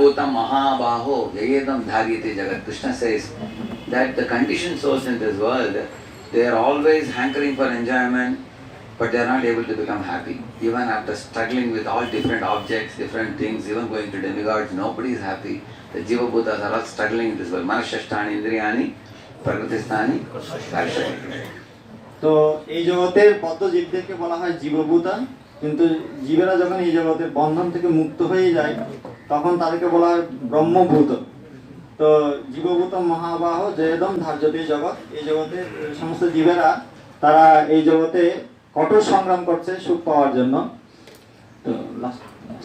Bhuta Mahabaho Yayedam Dharyate Jagat. Krishna says that the conditioned souls in this world, they are always hankering for enjoyment, but they are not able to become happy. Even after struggling with all different objects, different things, even going to demigods, nobody is happy. The Jiva Bhutas are all struggling in this world. Manashashtani Indriyani, Prakritisthani, Karshani. তো এই জগতের বদ্ধ জীবদেরকে বলা হয় জীবভূতা, কিন্তু জীবেরা যখন এই জগতের বন্ধন থেকে মুক্ত হয়ে যায় তখন তাদেরকে বলা হয় ব্রহ্মভূত। তো জীবভূত মহাবাহ জয়দম ধার্যতে জগৎ, এই জগতের সমস্ত জীবেরা তারা এই জগতে কঠোর সংগ্রাম করছে সুখ পাওয়ার জন্য। তো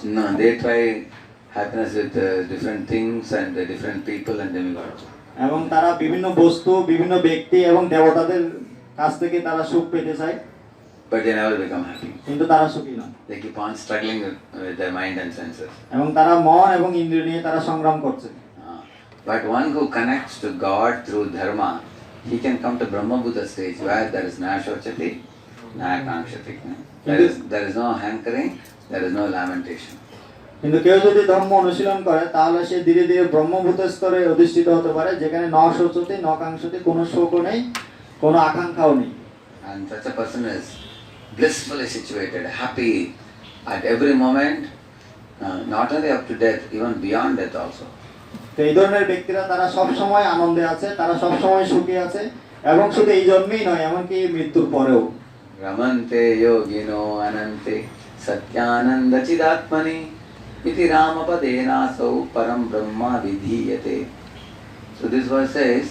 No, they try happiness with different things and different people and demigods. এবং তারা বিভিন্ন বস্তু, বিভিন্ন ব্যক্তি এবং দেবতাদের কাছ থেকে তারা সুখ পেতে চায়, but they never become happy. কিন্তু তারা সুখী নয়। They keep on struggling with their mind and senses. এবং তারা মন এবং ইন্দ্রিয় নিয়ে তারা সংগ্রাম করছে। But one who connects to God through dharma, he can come to Brahma Buddha stage where there is na shochati, na kankshati. There is no hankering, there is no lamentation. কিন্তু কেউ যদি ধর্ম অনুশীলন করে তাহলে সে ধীরে ধীরে ব্রহ্মভূত স্তরে অধিষ্ঠিত হতে পারে, যেখানে ন শোচতি ন কাঙ্ক্ষতি, কোনো শোকও নেই, কোনো আকাঙ্ক্ষাও নেই। And such a person is blissfully situated, happy at every moment, not only up to death, even beyond death also. তো এই ধরনের ব্যক্তিরা তারা সব সময় আনন্দে আছে, তারা সব সময় সুখী আছে, এবং শুধু এই জন্মেই নয়, এমনকি মৃত্যুর পরেও। Ramante yogino anante satyananda chidatmani iti ramapadena sau param brahma vidhiyate. So this verse says,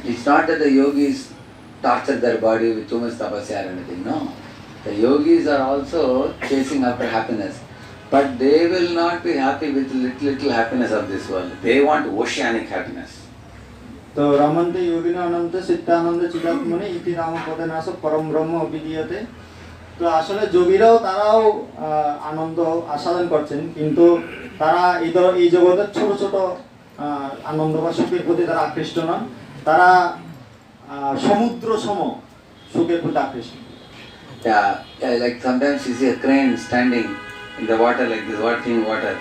it's not that the yogis torture their body with too much tapasya or anything, no. The yogis are also chasing after happiness. But they will not be happy with little happiness of this world. They want oceanic happiness. তো রমন্তে যোগিন অনন্ত চিত্তানন্দ চিদাত্মনি ইতি রামপদে নাশ পরম ব্রহ্ম অভিধীয়তে। তো আসলে যোগীরাও তারাও আনন্দ আস্বাদন করছেন, কিন্তু তারা এই জগতের ছোট ছোট আনন্দ বা সুখের প্রতি তারা আকৃষ্ট নন, তারা সমুদ্র সম সুখের প্রতি আকৃষ্ট। Yeah, like sometimes you see a crane standing in the water like this, watching water.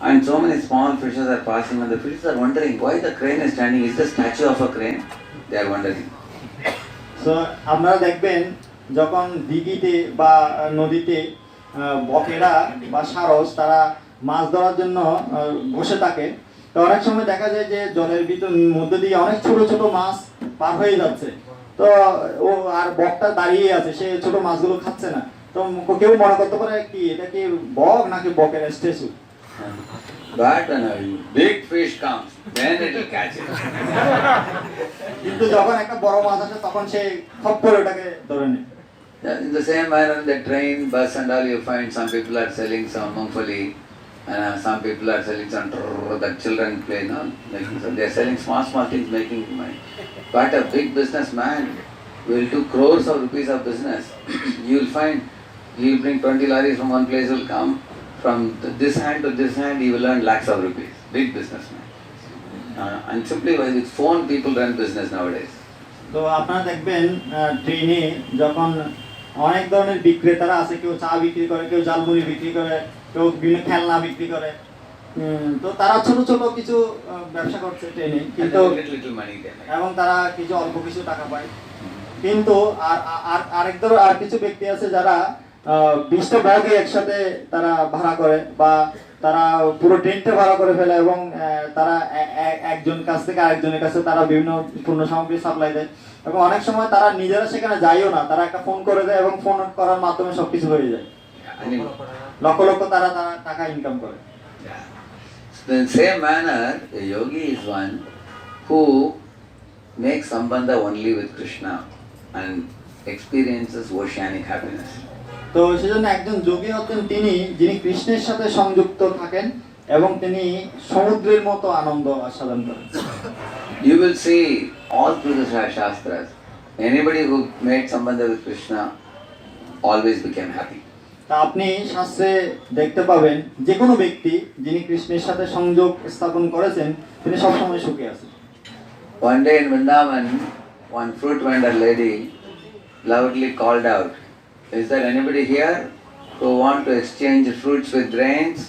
And so many small fishes are passing and the fishes are wondering why the crane is standing. Is the statue of a crane? They are wondering. So আপনারা দেখবেন যখন দিঘিতে বা নদীতে বকেরা বা সারস তারা মাছ ধরার জন্য বসে থাকে, তো অনেক সময় দেখা যায় যে জলের ভিতর মধ্যে দিয়ে অনেক ছোট ছোট মাছ পার হয়ে যাচ্ছে, তো ও আর বকটা দাঁড়িয়ে আছে, সে ছোট মাছগুলো খাচ্ছে না। তো কেউ মনে করতে পারে কি এটা কি বক নাকি বকের statue. But when a big fish comes, then it will catch it. কিন্তু যখন একটা বড় মাছ আসে তখন সে খপ করে ওটাকে ধরে নেয়। In the same manner, in the train, bus and all, you find some people are selling some mungfali, and some people are selling some that children play, no? Making some, they are selling small things, making money. But a big businessman will do crores of rupees of business. You will find, he will bring 20 lorries from one place, will come from this hand to this hand, he will earn lakhs of rupees. Big businessman. And simply by with phone, people run business nowadays. তো আপনারা দেখবেন ট্রেনে যখন অনেক ধরনের বিক্রেতারা আছে, কেউ চা বিক্রি করে, কেউ ঝালমুড়ি বিক্রি করে, কেউ বিভিন্ন খেলনা বিক্রি করে, তো তারা ছোট ছোট কিছু ব্যবসা করছে ট্রেনে, কিন্তু Little money they make. এবং তারা কিছু অল্প কিছু টাকা পায়। কিন্তু আর কিছু ব্যক্তি আছে যারা 20টা বগি একসাথে তারা ভাড়া করে, বা তারা পুরো ট্রেনটা ভাড়া করে ফেলে, এবং তারা একজন কাছ থেকে আরেকজনের কাছে তারা বিভিন্ন পণ্য সামগ্রী সাপ্লাই দেয়, এবং অনেক সময় তারা নিজেরা সেখানে যায়ও না, তারা একটা ফোন করে দেয় এবং ফোন করার মাধ্যমে সবকিছু হয়ে যায়, লক্ষ লক্ষ তারা টাকা ইনকাম করে। So in same manner, a yogi is one who makes sambandha only with Krishna and experiences oceanic happiness. তো সেজন্য একজন যোগী হচ্ছেন যিনি কৃষ্ণের সাথে সংযুক্ত থাকেন এবং তিনি সমুদ্রের মতো আনন্দ আস্বাদন করেন। You will see all through the Shastras, anybody who made sambandha with Krishna always became happy. তা আপনি শাস্ত্রে দেখতে পাবেন যে কোনো ব্যক্তি যিনি কৃষ্ণের সাথে সংযোগ স্থাপন করেছেন তিনি সবসময় সুখী আছেন। One day in Vrindavan, one fruit vendor lady loudly called out, "Is there anybody here who want to exchange fruits with grains?"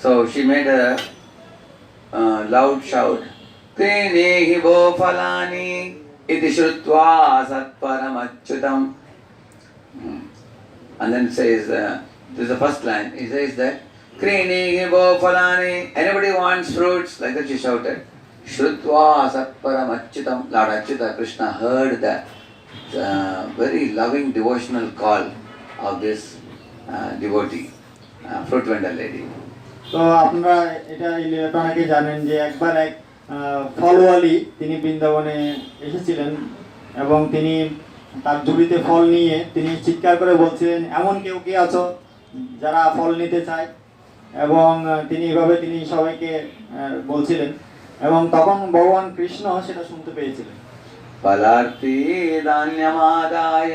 So she made a loud shout, "Krinehi bo phalani iti shrutva satparamachyutam." And then says, this is the first line, he says that, "Krinehi bo phalani," anybody wants fruits? Like that she shouted. Shrutva satparamachyutam. Lord Achyuta Krishna heard the very loving devotional call of this devotee, fruit vendor lady. তো আপনারা এটা অনেকে জানেন যে একবার এক ফলওয়ালি তিনি বৃন্দাবনে এসেছিলেন এবং তিনি তার ঝুড়িতে ফল নিয়ে তিনি চিৎকার করে বলছিলেন, এমন কেউ কি আছো যারা ফল নিতে চায়, এবং তিনি সবাইকে বলছিলেন, এবং তখন ভগবান কৃষ্ণ সেটা শুনতে পেয়েছিলেন। फलार्थी धान्यमादाय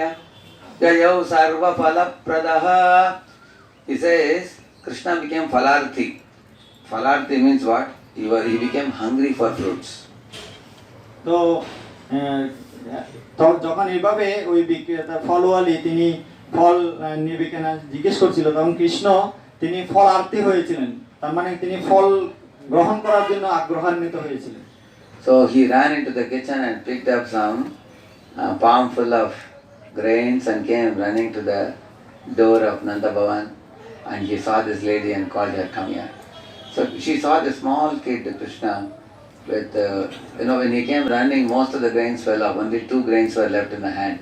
जयौ सर्वफलप्रदः. He says Krishna became Falarthi. Falarthi means what? He became hungry for fruits. তো যখন এইভাবে ওই বিক্রেতা ফলওয়ালি তিনি ফল নেবে কিনা জিজ্ঞেস করছিল, তখন কৃষ্ণ তিনি ফলার্থী হয়েছিলেন, তার মানে তিনি ফল গ্রহণ করার জন্য আগ্রহান্বিত হয়েছিলেন। So he ran into the kitchen and picked up some palm full of grains and came running to the door of Nanda Bhavan, and he saw this lady and called her, come here. So she saw the small kid Krishna with, when he came running, most of the grains fell off, only 2 grains were left in the hand.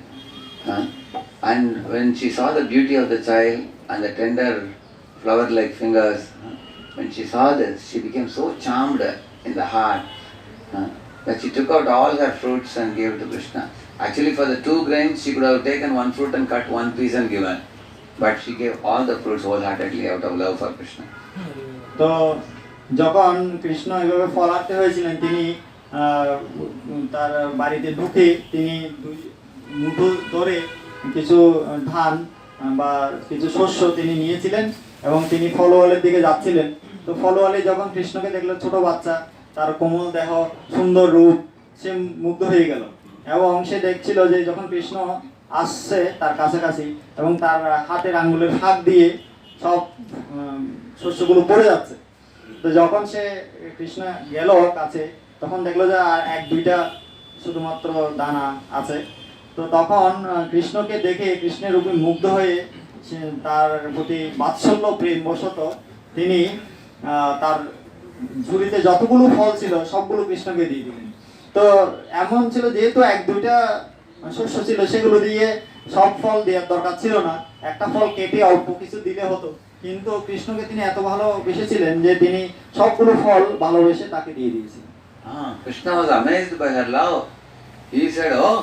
And when she saw the beauty of the child and the tender flower-like fingers, when she saw this, she became so charmed in the heart that she took out all her fruits and gave to Krishna. Actually, for the 2 grains, she could have taken 1 fruit and cut 1 piece and given. But she gave all the fruits wholeheartedly out of love for Krishna. তো যখন কৃষ্ণ এভাবে ফলার্থী হয়েছিলেন, তিনি তার বাড়িতে ঢুকে তিনি 2 মুঠো ধরে কিছু ধান বা কিছু শস্য তিনি নিয়েছিলেন এবং তিনি ফলওয়ালের দিকে যাচ্ছিলেন। তো ফলওয়ালি যখন কৃষ্ণকে দেখলো, ছোট বাচ্চা, তার কোমল দেহ, সুন্দর রূপ, সে মুগ্ধ হয়ে গেল এবং সে দেখছিল যে যখন কৃষ্ণ আসছে তার কাছাকাছি এবং তার হাতের আঙ্গুলের ফাঁক দিয়ে সব শস্যগুলো পড়ে যাচ্ছে। তো যখন সে কৃষ্ণ গেল কাছে, তখন দেখলো যে আর 1-2টা শুধুমাত্র দানা আছে। তো তখন কৃষ্ণকে দেখে কৃষ্ণের রূপে মুগ্ধ হয়ে তার প্রতি বাৎসল্য প্রেম বশত তিনি তার ঝুড়িতে যতগুলো ফল ছিল সবগুলো কৃষ্ণকে দিয়ে দিলেন। তো এমন ছিল, যেহেতু 1-2টা শস্য ছিল, সেগুলো দিয়ে সব ফল দেওয়ার দরকার ছিল না, একটা ফল কেটে অল্প কিছু দিলে হতো, কিন্তু কৃষ্ণকে তিনি এত ভালোবেসেছিলেন যে তিনি সবগুলো ফল ভালোবেসে তাকে দিয়ে দিয়েছিলেন। Krishna was amazed by her love. He said, oh,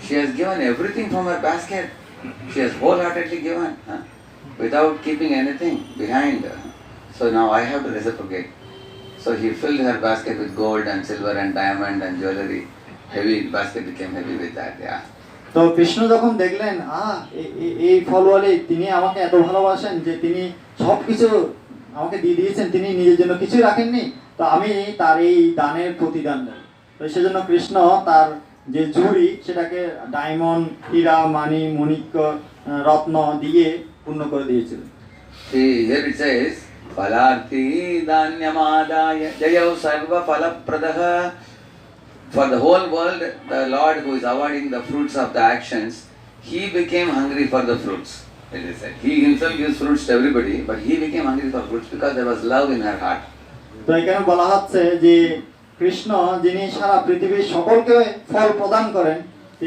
she has given everything from her basket. She has wholeheartedly given, without keeping anything behind. So now I have to reciprocate. So he filled her basket with gold and silver and diamond and jewelry. Heavy, the basket became heavy with that, yeah. তো কৃষ্ণ যখন দেখলেন এই ফলওয়ালি তিনি আমাকে এত ভালোবাসেন যে তিনি সবকিছু আমাকে দিয়ে দিয়েছেন, তিনি নিজের জন্য কিছুই রাখেননি, তো আমি তার এই দানের প্রতিদান দেব। তো সেজন্য কৃষ্ণ তার যে ঝুড়ি সেটাকে ডায়মন্ড, হীরা, মানি, মণিক্য, রত্ন দিয়ে পূর্ণ করে দিয়েছিল। See, here it says, Falarthi Danyamadaya Jayau Sarva Phalapradaha. For the whole world, the Lord who is awarding the fruits of the actions, he became hungry for the fruits. It is said. He himself gives fruits to everybody, but he became hungry for fruits because there was love in her heart. তো এখানে বলা হচ্ছে যে কৃষ্ণ যিনি সারা পৃথিবীর সকলকে ফল প্রদান করেন,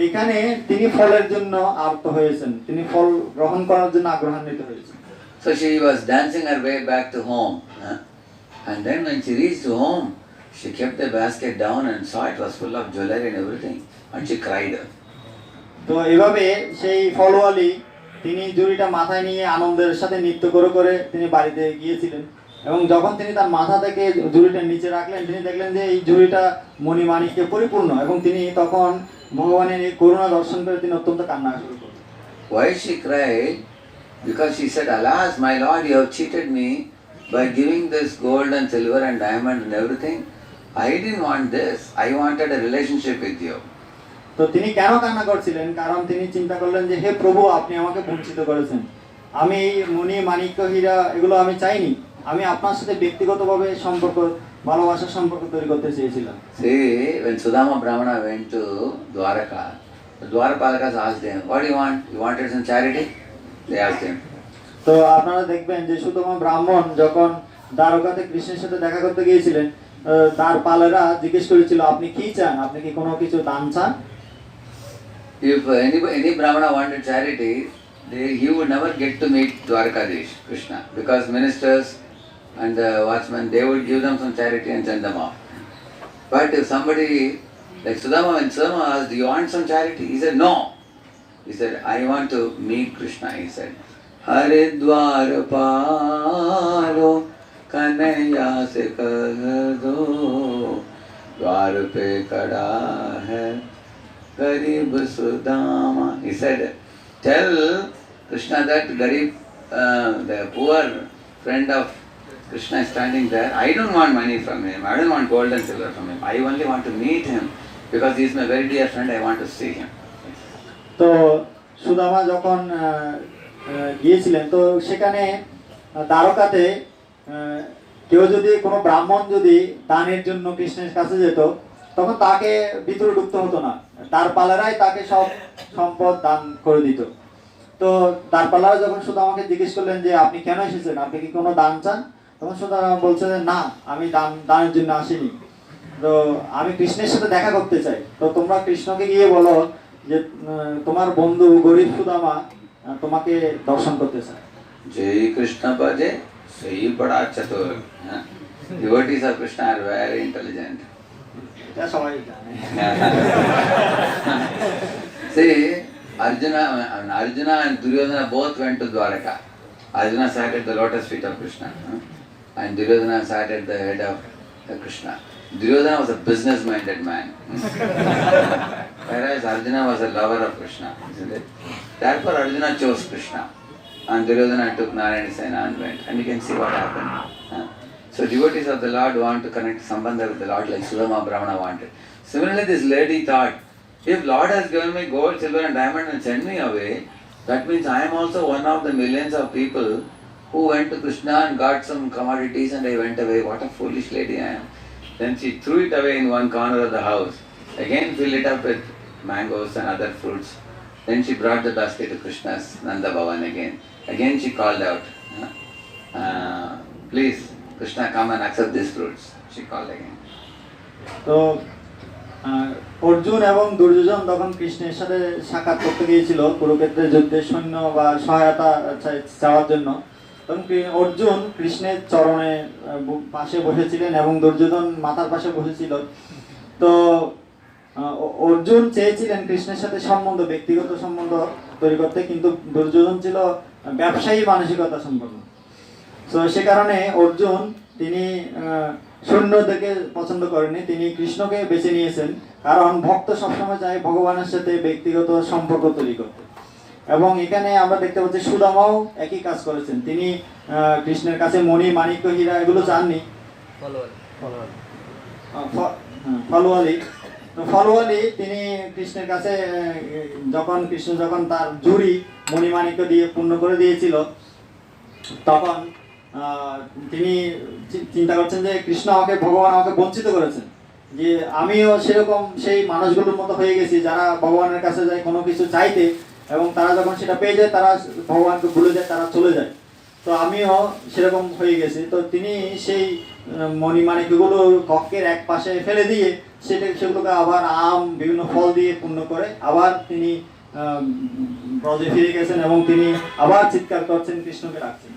এখানে তিনি ফলের জন্য আর্ত হয়েছেন, তিনি ফল গ্রহণ করার জন্য আগ্রহান্বিত হয়েছেন। So she was dancing her way back to home. And then when she reached home, she kept the basket down and saw it was full of jewelry and everything. And she cried. তো এভাবে সেই ফলওয়ালি তিনি ঝুড়িটা মাথায় নিয়ে আনন্দের সাথে নৃত্য করে করে তিনি বাড়িতে গিয়েছিলেন এবং যখন তিনি তার মাথা থেকে ঝুড়িটা নিচে রাখলেন, তিনি দেখলেন যে এই ঝুড়িটা মণিমাণিক্যে পরিপূর্ণ এবং তিনি তখন ভগবানের এই করুণা দর্শন করে তিনি অত্যন্ত কান্না শুরু করলেন। Why she cried? Because she said, alas, my Lord, you have cheated me by giving this gold and silver and diamond and everything. I didn't want this. I wanted a relationship with you. তো তিনি কেন কান্না করছিলেন? কারণ তিনি চিন্তা করলেন যে হে প্রভু, আপনি আমাকে বঞ্চিত করেছেন, আমি এই মণি, মাণিক্য, হীরা এগুলো আমি চাইনি, আমি আপনার সাথে ব্যক্তিগতভাবে সম্পর্ক, ভালোবাসার সম্পর্ক তৈরি করতে চেয়েছিলাম। See, when Sudama Brahmana went to Dwaraka, the Dwarapalakas asked him, what do you want? You wanted some charity? They asked him. তো আপনারা দেখবেন যে সুদামা ব্রাহ্মণ যখন দ্বারকাতে কৃষ্ণের সাথে দেখা করতে গিয়েছিলেন, তার পালেরা জিজ্ঞেস করেছিল, আপনি কি চান, আপনি কি কোনো কিছু দান চান? If any Brahmana wanted charity, he would never get to meet Dwarkadish, Krishna, because ministers and watchmen, they would give them some charity and send them off. But if somebody, like Sudama, when Sudama asked, do you want some charity? He said, no. He said, I want to meet Krishna, he said. Haridwar palo kanaya se kah do, dwar pe kada hai Garib Sudama. He said, tell Krishna that Garib, the poor friend of Krishna is standing there. I don't want money from him. I don't want gold and silver from him. I only want to meet him because he is my very dear friend. I want to see him. তো সুদামা যখন গিয়েছিলেন তো সেখানে দ্বারকাতে কেউ যদি কোনো ব্রাহ্মণ যদি দানের জন্য কৃষ্ণের কাছে যেত তখন তাকে ভিতরে ঢুকতে হতো না, দ্বারপালারাই তাকে সব সম্পদ দান করে দিত। তো দ্বারপালারা যখন সুদামাকে জিজ্ঞেস করলেন যে আপনি কেন এসেছেন, আপনি কি কোনো দান চান? তখন সুদামা বলছে যে না, আমি দানের জন্য আসিনি, তো আমি কৃষ্ণের সাথে দেখা করতে চাই। তো তোমরা কৃষ্ণকে গিয়ে বলো যে তোমার বন্ধু গরিব সুদামা তোমাকে দর্শন করতে চায়। Jai Krishna Bhaje, Sai Bada Chatur. Devotees of Krishna are very intelligent. এটা সবাই জানে। See, Arjuna and Duryodhana both went to Dwaraka. Arjuna sat at the lotus feet of Krishna, and Duryodhana sat at the head of Krishna. Duryodhana was a business-minded man, whereas Arjuna was a lover of Krishna, isn't it? Therefore, Arjuna chose Krishna, and Duryodhana took Narayana and went, and you can see what happened. So devotees of the Lord want to connect Sambandha with the Lord like Sudama Brahmana wanted. Similarly, this lady thought, if Lord has given me gold, silver and diamond and sent me away, that means I am also one of the millions of people who went to Krishna and got some commodities and I went away. What a foolish lady I am. Then she threw it away in one corner of the house, again filled it up with mangoes and other fruits. Then she brought the basket to Krishna's Nanda Bhavan again. Again she called out, please Krishna, come and accept these fruits. She called again. তো অর্জুন এবং দুর্যোধন তখন কৃষ্ণের সাথে সাক্ষাৎ করতে গিয়েছিল কুরুক্ষেত্রের যুদ্ধে সৈন্য বা সহায়তা চাওয়ার জন্য। তখন অর্জুন কৃষ্ণের চরণে পাশে বসেছিলেন এবং দুর্যোধন মাথার পাশে বসেছিল। তো অর্জুন চেয়েছিলেন কৃষ্ণের সাথে ব্যক্তিগত সম্বন্ধ তৈরি করতে, কিন্তু দুর্যোধন ছিল ব্যবসায়ী মানসিকতা সম্পন্ন। তো সে কারণে অর্জুন তিনি সৈন্যদেরকে পছন্দ করেনি, তিনি কৃষ্ণকে বেছে নিয়েছেন, কারণ ভক্ত সবসময় চায় ভগবানের সাথে ব্যক্তিগত সম্পর্ক তৈরি করতে। এবং এখানে আমরা দেখতে পাচ্ছি সুদামাও একই কাজ করেছেন, তিনি কৃষ্ণের কাছে মণি মাণিক্য হীরা এগুলো চাননি, ফলোয়ালি। তো ফলোয়ালি তিনি কৃষ্ণের কাছে কৃষ্ণ যখন তার ঝুড়ি মণিমাণিক্য দিয়ে পূর্ণ করে দিয়েছিল তখন তিনি চিন্তা করছেন যে কৃষ্ণ ভগবান আমাকে বঞ্চিত করেছেন, যে আমিও সেরকম সেই মানুষগুলোর মতো হয়ে গেছি যারা ভগবানের কাছে যায় কোনো কিছু চাইতে, এবং তারা যখন সেটা পেয়ে যায় তারা ভগবানকে ভুলে যায়, তারা চলে যায়। তো আমিও সেরকম হয়ে গেছি। তো তিনি সেই মণিমাণিক্যগুলো কক্ষের এক পাশে ফেলে দিয়ে সেগুলোকে আবার বিভিন্ন ফল দিয়ে পূর্ণ করে আবার তিনি ব্রজে ফিরে গেছেন এবং তিনি আবার চিৎকার করছেন, কৃষ্ণকে ডাকছেন।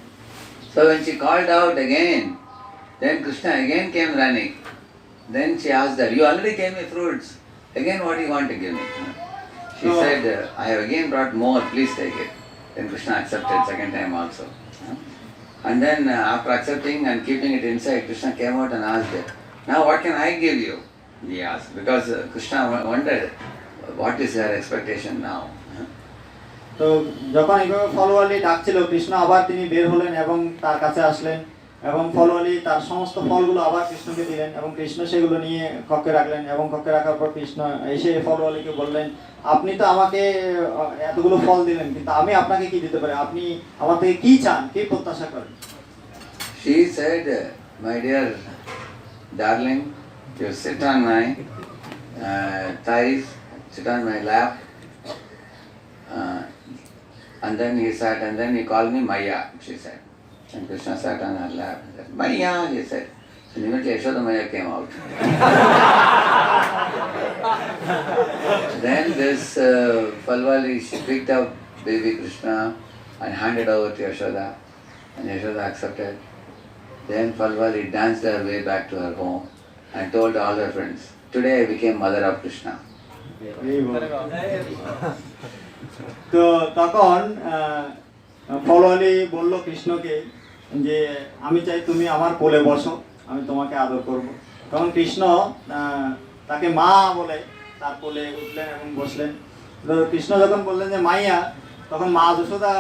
So when she called out again, then Krishna again came running. Then she asked her, you already gave me fruits. Again, what do you want to give me? She said, I have again brought more, please take it. Then Krishna accepted second time also. And then after accepting and keeping it inside, Krishna came out and asked her, now what can I give you? He asked, because Krishna wondered, what is her expectation now? তো যখন এইভাবে ফলওয়ালি ডাকছিল, কৃষ্ণ আবার তিনি বের হলেন এবং তার কাছে আসলেন এবং ফলওয়ালি তার সমস্ত ফলগুলো আবার কৃষ্ণকে দিলেন এবং কৃষ্ণ সেগুলো নিয়ে কক্ষে রাখলেন এবং কক্ষে রাখার পর কৃষ্ণ এসে ফলওয়ালিকে বললেন, আপনি তো আমাকে এতগুলো ফল দিলেন, কিন্তু আমি আপনাকে কি দিতে পারি, আপনি আমার থেকে কি চান, কি প্রত্যাশা করেন? She said, my dear darling, you sit on my thighs, sit on my lap. And then he sat, and then he called me Maya, she said. And Krishna sat on her lap and said, Maya, he said. And immediately Yashoda Maya came out. Then this Falwali, she picked up baby Krishna and handed over to Yashoda, and Yashoda accepted. Then Falwali danced her way back to her home and told all her friends, today I became mother of Krishna. তো তখন ফলওয়ালি বলল কৃষ্ণকে যে আমি চাই তুমি আমার কোলে বসো, আমি তোমাকে আদর করব। তখন কৃষ্ণ তাকে মা বলে তার কোলে উঠলেন এবং বসলেন। তো কৃষ্ণ যখন বললেন যে মাইয়া, তখন মা যশোদা